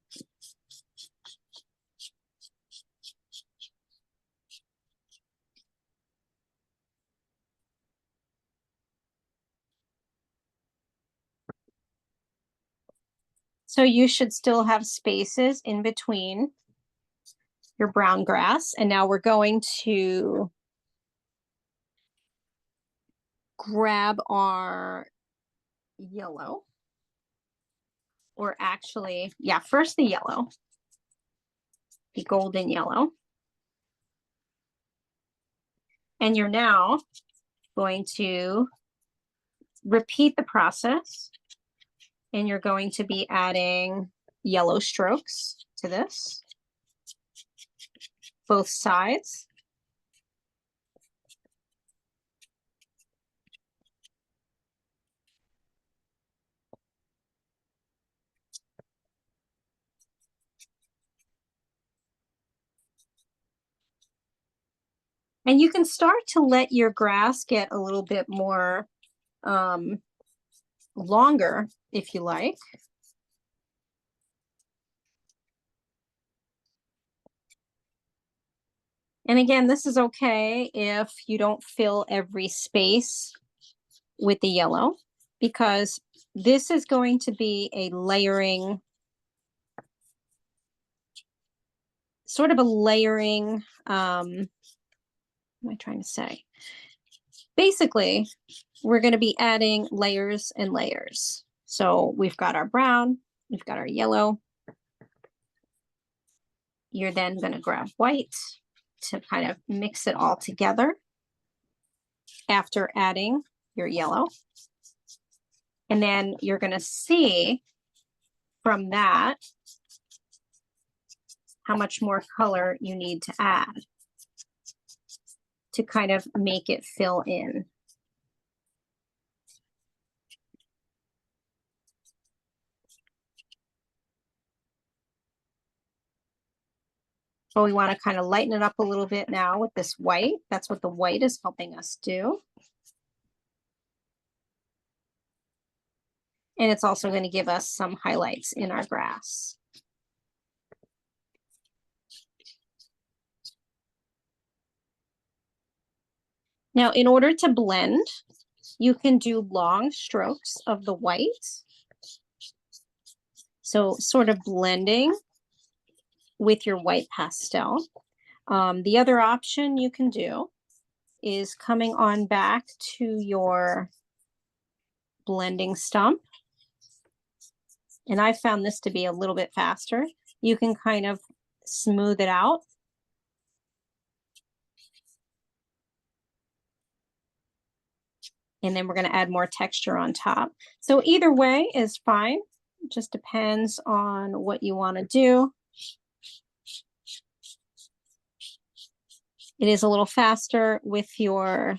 Speaker 1: So you should still have spaces in between your brown grass. And now we're going to grab our yellow. Or actually, yeah, first the yellow, the golden yellow. And you're now going to repeat the process, and you're going to be adding yellow strokes to this, both sides. And you can start to let your grass get a little bit more longer if you like. And again, this is okay if you don't fill every space with the yellow, because this is going to be a layering, sort of a layering, what am I trying to say? Basically, we're going to be adding layers and layers. So we've got our brown, we've got our yellow. You're then going to grab white to kind of mix it all together after adding your yellow. And then you're going to see from that how much more color you need to add to kind of make it fill in. So we want to kind of lighten it up a little bit now with this white. That's what the white is helping us do. And it's also going to give us some highlights in our grass. Now, in order to blend, you can do long strokes of the white. So sort of blending with your white pastel. The other option you can do is coming on back to your blending stump. And I found this to be a little bit faster. You can kind of smooth it out. And then we're going to add more texture on top. So either way is fine. It just depends on what you want to do. It is a little faster with your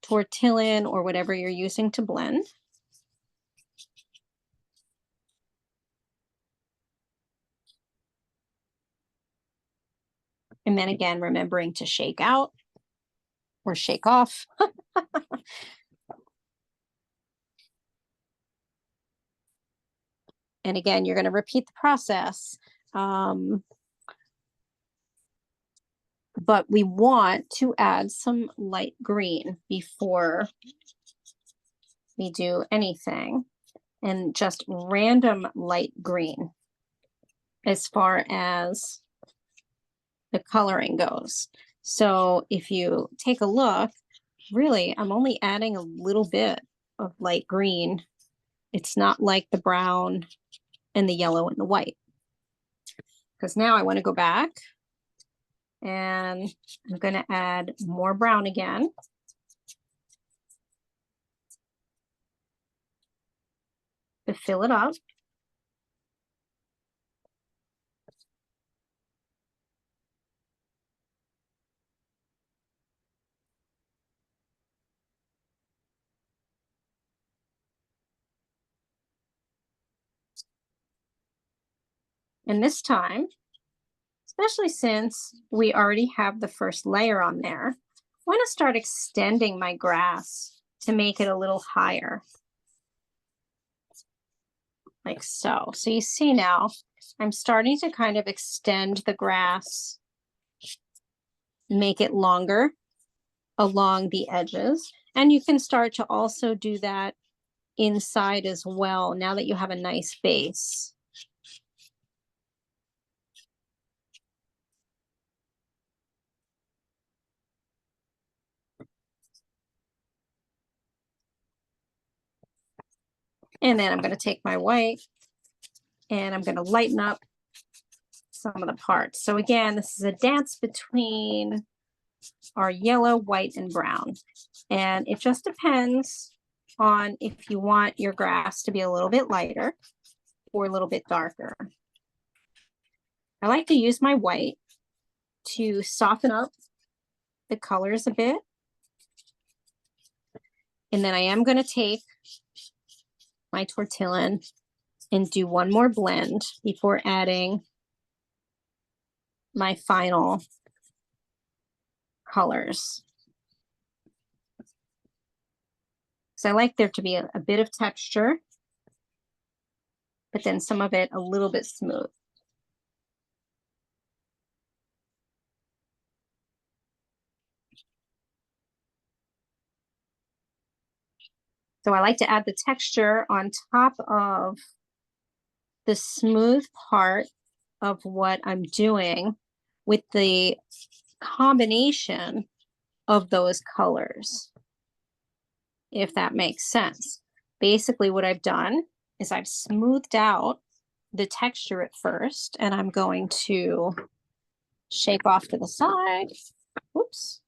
Speaker 1: tortillon or whatever you're using to blend. And then again, remembering to shake out or shake off. And again, you're going to repeat the process. But we want to add some light green before we do anything, and just random light green as far as the coloring goes. So if you take a look, really, I'm only adding a little bit of light green. It's not like the brown and the yellow and the white. Because now I want to go back and I'm going to add more brown again. To fill it up. And this time, especially since we already have the first layer on there, I want to start extending my grass to make it a little higher. Like so. So you see now, I'm starting to kind of extend the grass, make it longer along the edges. And you can start to also do that inside as well, now that you have a nice base. And then I'm going to take my white and I'm going to lighten up some of the parts. So again, this is a dance between our yellow, white, and brown. And it just depends on if you want your grass to be a little bit lighter or a little bit darker. I like to use my white to soften up the colors a bit. And then I am going to take my tortillon and do one more blend before adding my final colors. So I like there to be a bit of texture, but then some of it a little bit smooth. So I like to add the texture on top of the smooth part of what I'm doing with the combination of those colors, if that makes sense. Basically, what I've done is I've smoothed out the texture at first, and I'm going to shake off to the side. Whoops.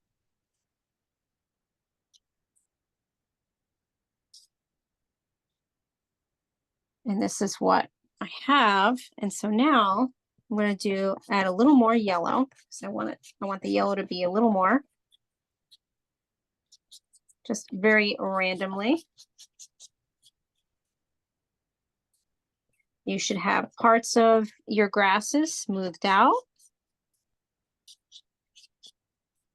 Speaker 1: And this is what I have. And so now I'm going to add a little more yellow. So I want the yellow to be a little more, just very randomly. You should have parts of your grasses smoothed out,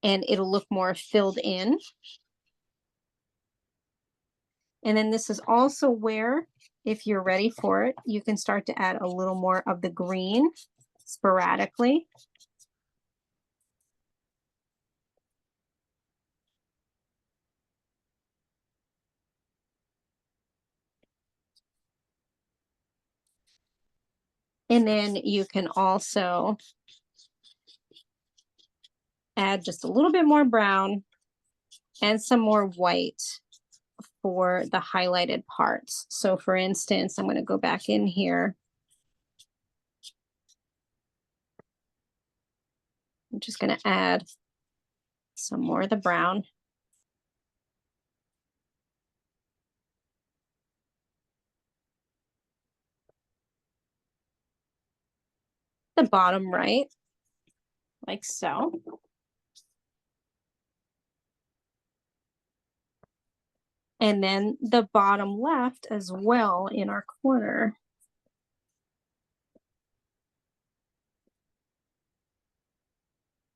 Speaker 1: and it'll look more filled in. And then this is also where, if you're ready for it, you can start to add a little more of the green sporadically. And then you can also add just a little bit more brown and some more white for the highlighted parts. So for instance, I'm going to go back in here. I'm just going to add some more of the brown. The bottom right, like so. And then the bottom left as well in our corner.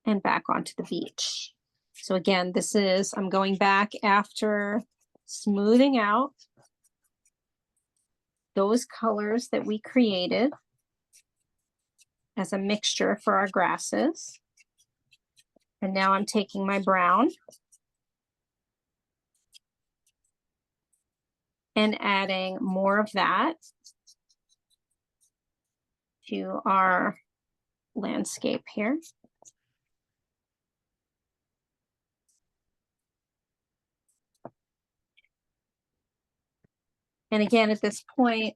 Speaker 1: And back onto the beach. So again, I'm going back after smoothing out those colors that we created as a mixture for our grasses. And now I'm taking my brown and adding more of that to our landscape here. And again, at this point,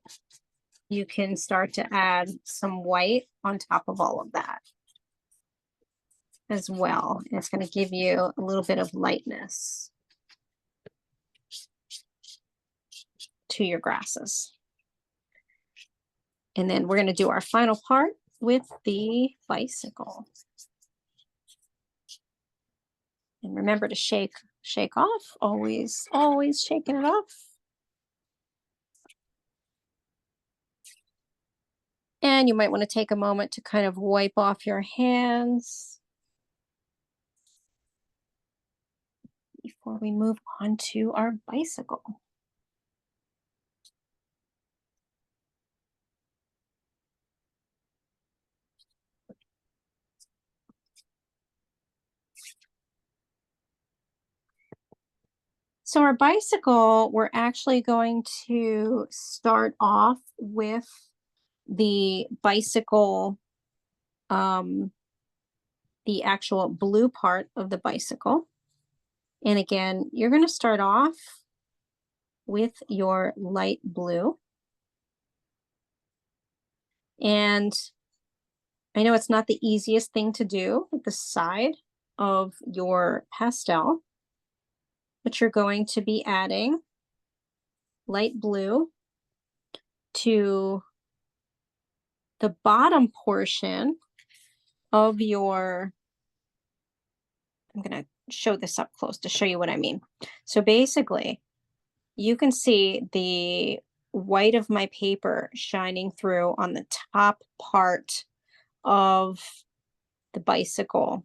Speaker 1: you can start to add some white on top of all of that as well. And it's going to give you a little bit of lightness to your grasses. And then we're going to do our final part with the bicycle. And remember to shake off, always shaking it off. And you might want to take a moment to kind of wipe off your hands before we move on to our bicycle. So our bicycle, we're actually going to start off with the bicycle, the actual blue part of the bicycle. And again, you're going to start off with your light blue. And I know it's not the easiest thing to do with the side of your pastel, but you're going to be adding light blue to the bottom portion of your, I'm going to show this up close to show you what I mean. So basically, you can see the white of my paper shining through on the top part of the bicycle.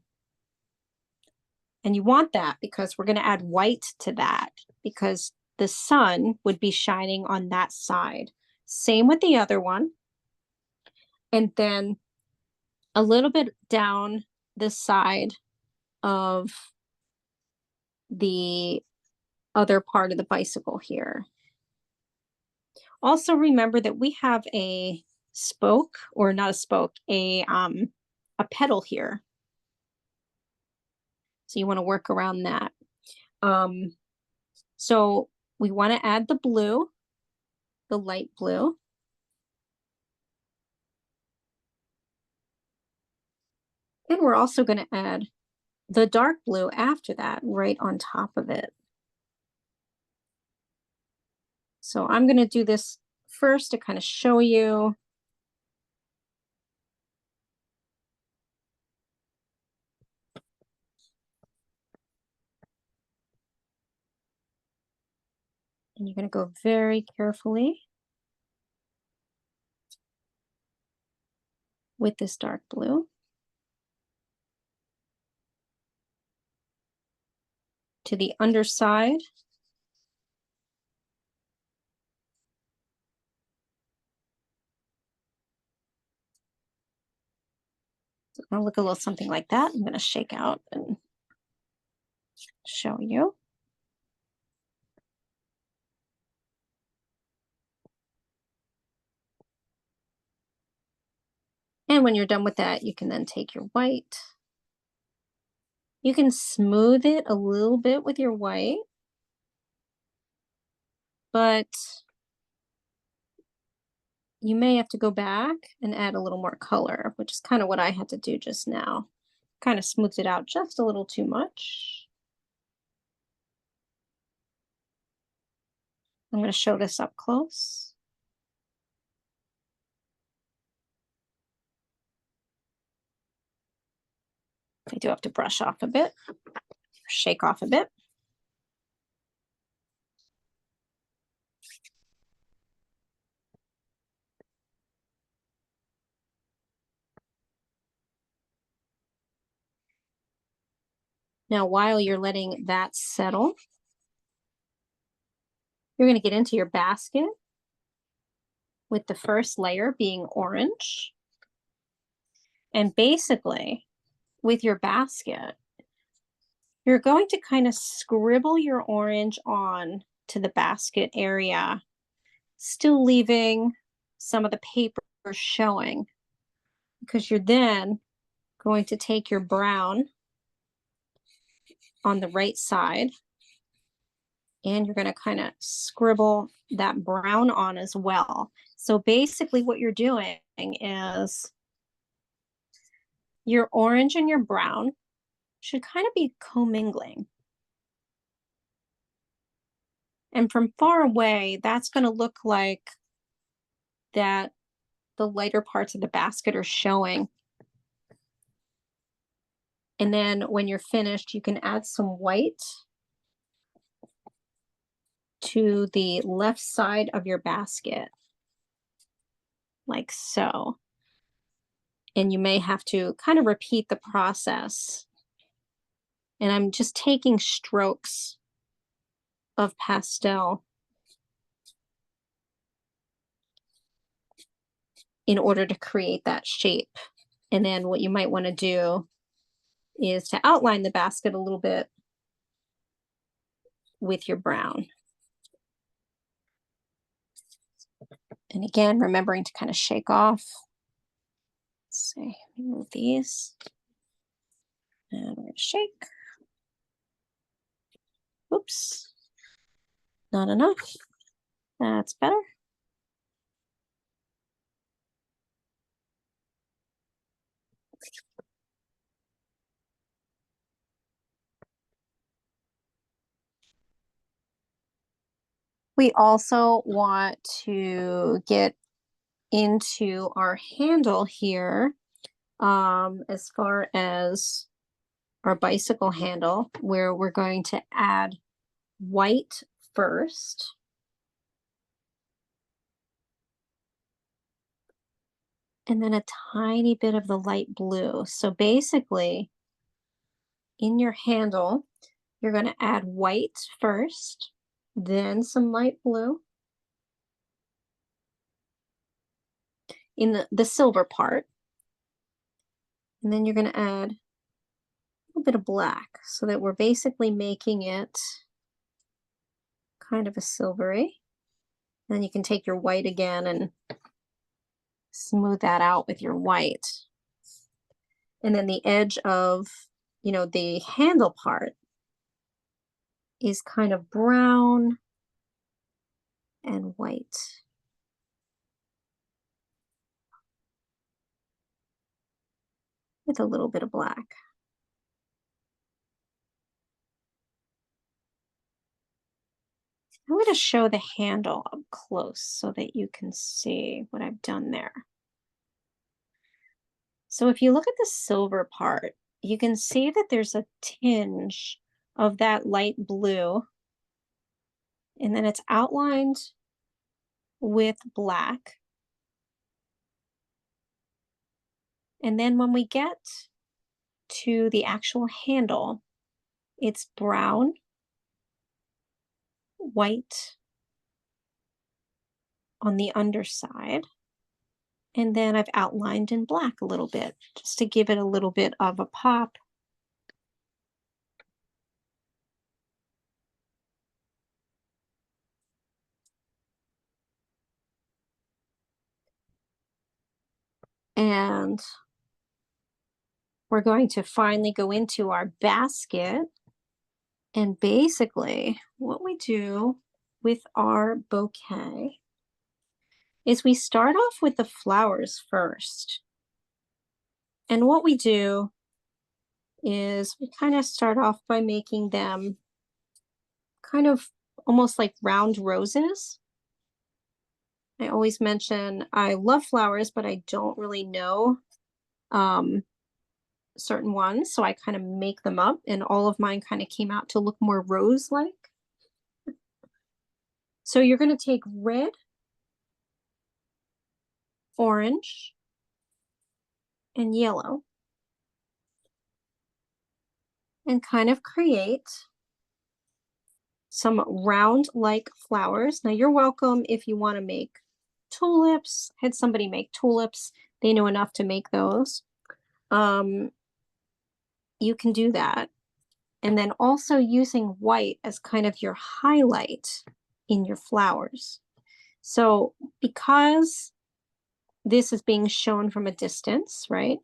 Speaker 1: And you want that because we're going to add white to that because the sun would be shining on that side. Same with the other one. And then a little bit down the side of the other part of the bicycle here. Also remember that we have a spoke, or not a spoke, a pedal here. So you want to work around that. So we want to add the blue, the light blue. And we're also going to add the dark blue after that, right on top of it. So I'm going to do this first to kind of show you. And you're going to go very carefully with this dark blue to the underside. So it's going to look a little something like that. I'm going to shake out and show you. And when you're done with that, you can then take your white. You can smooth it a little bit with your white, but you may have to go back and add a little more color, which is kind of what I had to do just now. Kind of smoothed it out just a little too much. I'm going to show this up close. I do have to brush off a bit, shake off a bit. Now, while you're letting that settle, you're going to get into your basket with the first layer being orange. And basically, with your basket, you're going to kind of scribble your orange on to the basket area, still leaving some of the paper showing, because you're then going to take your brown on the right side and you're going to kind of scribble that brown on as well. So basically what you're doing is your orange and your brown should kind of be commingling. And from far away, that's going to look like that the lighter parts of the basket are showing. And then when you're finished, you can add some white to the left side of your basket, like so. And you may have to kind of repeat the process. And I'm just taking strokes of pastel in order to create that shape. And then what you might want to do is to outline the basket a little bit with your brown. And again, remembering to kind of shake off. Let's see, remove these. And we're going to shake. Oops, not enough. That's better. We also want to get into our handle here, as far as our bicycle handle, where we're going to add white first. And then a tiny bit of the light blue. So basically, in your handle, you're going to add white first, then some light blue in the silver part. And then you're going to add a little bit of black so that we're basically making it kind of a silvery. And then you can take your white again and smooth that out with your white. And then the edge of, the handle part is kind of brown and white. With a little bit of black. I'm going to show the handle up close so that you can see what I've done there. So if you look at the silver part, you can see that there's a tinge of that light blue, and then it's outlined with black. And then when we get to the actual handle, it's brown, white on the underside. And then I've outlined in black a little bit, just to give it a little bit of a pop. And we're going to finally go into our basket. And basically, what we do with our bouquet is we start off with the flowers first. And what we do is we kind of start off by making them kind of almost like round roses. I always mention I love flowers, but I don't really know certain ones. So I kind of make them up, and all of mine kind of came out to look more rose-like. So you're going to take red, orange, and yellow and kind of create some round-like flowers. Now you're welcome if you want to make tulips. Had somebody make tulips. They know enough to make those. You can do that. And then also using white as kind of your highlight in your flowers. So because this is being shown from a distance, right?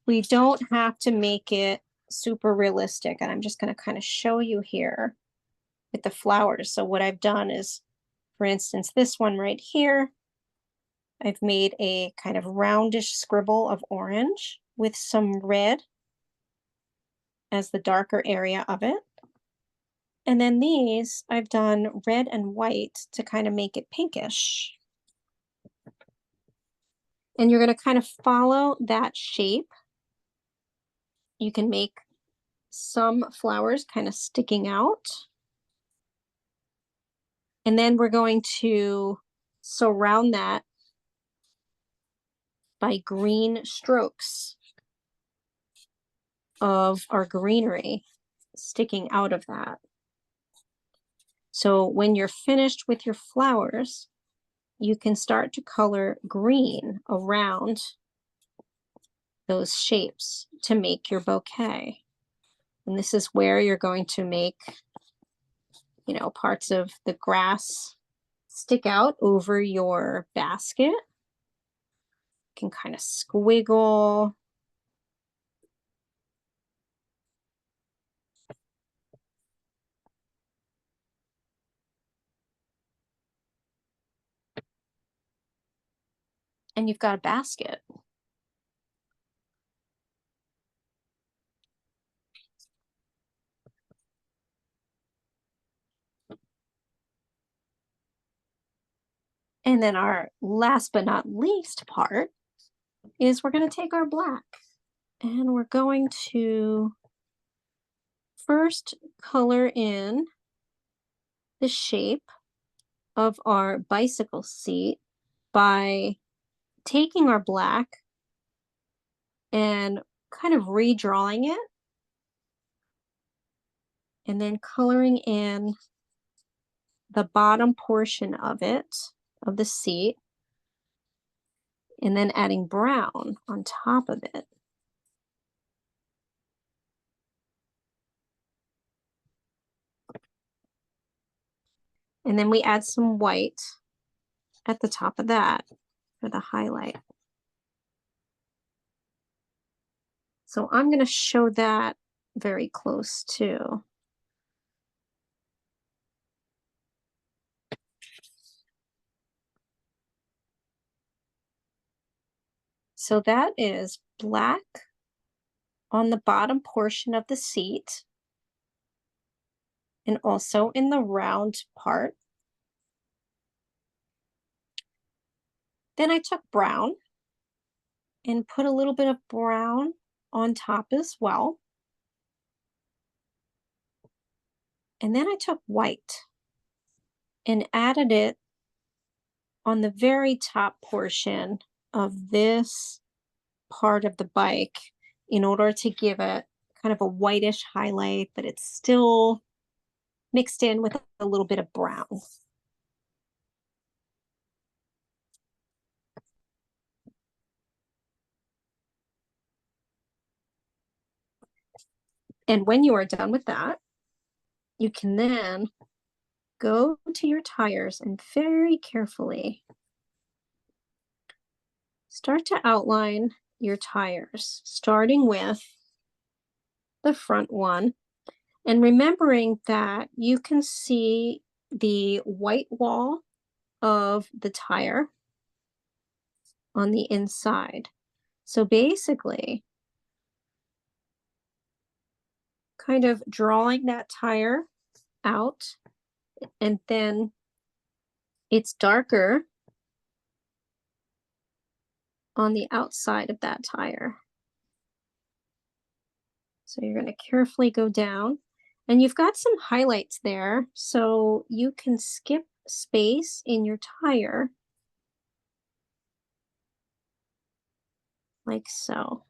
Speaker 1: We don't have to make it super realistic. And I'm just going to kind of show you here with the flowers. So what I've done is, for instance, this one right here, I've made a kind of roundish scribble of orange with some red as the darker area of it. And then these, I've done red and white to kind of make it pinkish. And you're going to kind of follow that shape. You can make some flowers kind of sticking out. And then we're going to surround that by green strokes of our greenery sticking out of that. So when you're finished with your flowers, you can start to color green around those shapes to make your bouquet. And this is where you're going to make, parts of the grass stick out over your basket. You can kind of squiggle. And you've got a basket. And then our last but not least part is we're going to take our black and we're going to first color in the shape of our bicycle seat by taking our black and kind of redrawing it and then coloring in the bottom portion of it, of the seat, and then adding brown on top of it. And then we add some white at the top of that for the highlight. So I'm going to show that very close too. So that is black on the bottom portion of the seat and also in the round part. Then I took brown and put a little bit of brown on top as well. And then I took white and added it on the very top portion of this part of the bike in order to give it kind of a whitish highlight, but it's still mixed in with a little bit of brown. And when you are done with that, you can then go to your tires and very carefully start to outline your tires, starting with the front one, and remembering that you can see the white wall of the tire on the inside. So basically, kind of drawing that tire out, and then it's darker on the outside of that tire. So you're going to carefully go down, and you've got some highlights there, so you can skip space in your tire like so.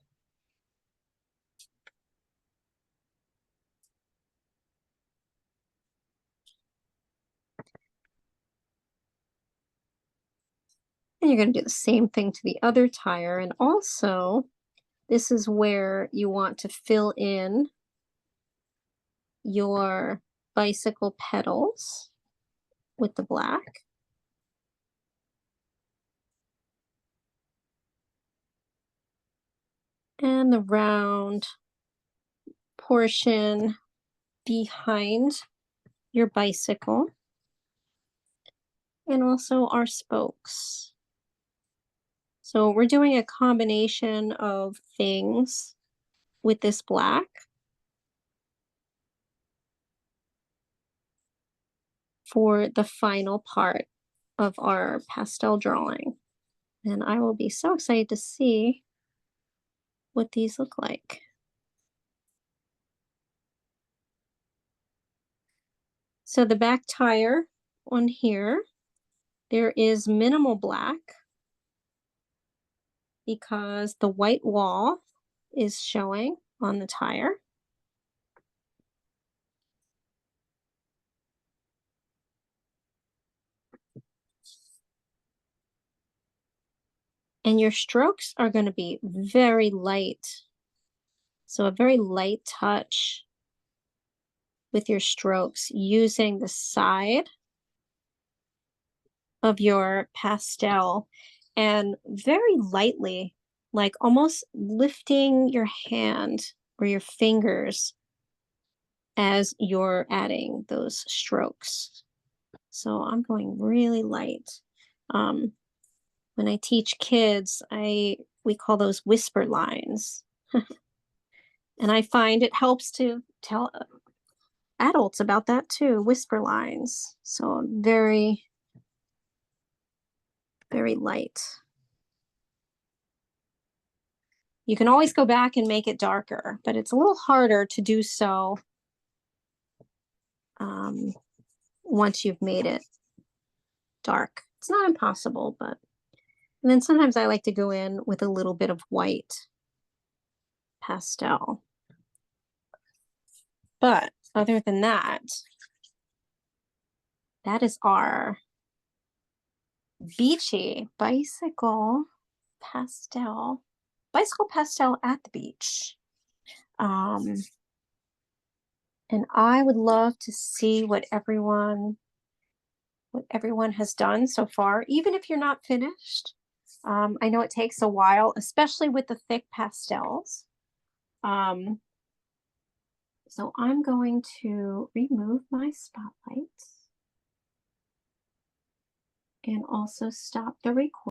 Speaker 1: And you're going to do the same thing to the other tire. And also, this is where you want to fill in your bicycle pedals with the black. And the round portion behind your bicycle. And also our spokes. So we're doing a combination of things with this black. For the final part of our pastel drawing. And I will be so excited to see what these look like. So the back tire on here, there is minimal black because the white wall is showing on the tire. And your strokes are going to be very light. So a very light touch with your strokes using the side of your pastel and very lightly, like almost lifting your hand or your fingers as you're adding those strokes. So I'm going really light. When I teach kids, we call those whisper lines. And I find it helps to tell adults about that too, whisper lines. So I'm very very light. You can always go back and make it darker, but it's a little harder to do so um, once you've made it dark. It's not impossible, but and then sometimes I like to go in with a little bit of white pastel. But other than that, that is our beachy bicycle pastel at the beach. And I would love to see what everyone has done so far, even if you're not finished. I know it takes a while, especially with the thick pastels. So I'm going to remove my spotlight and also stop the recording.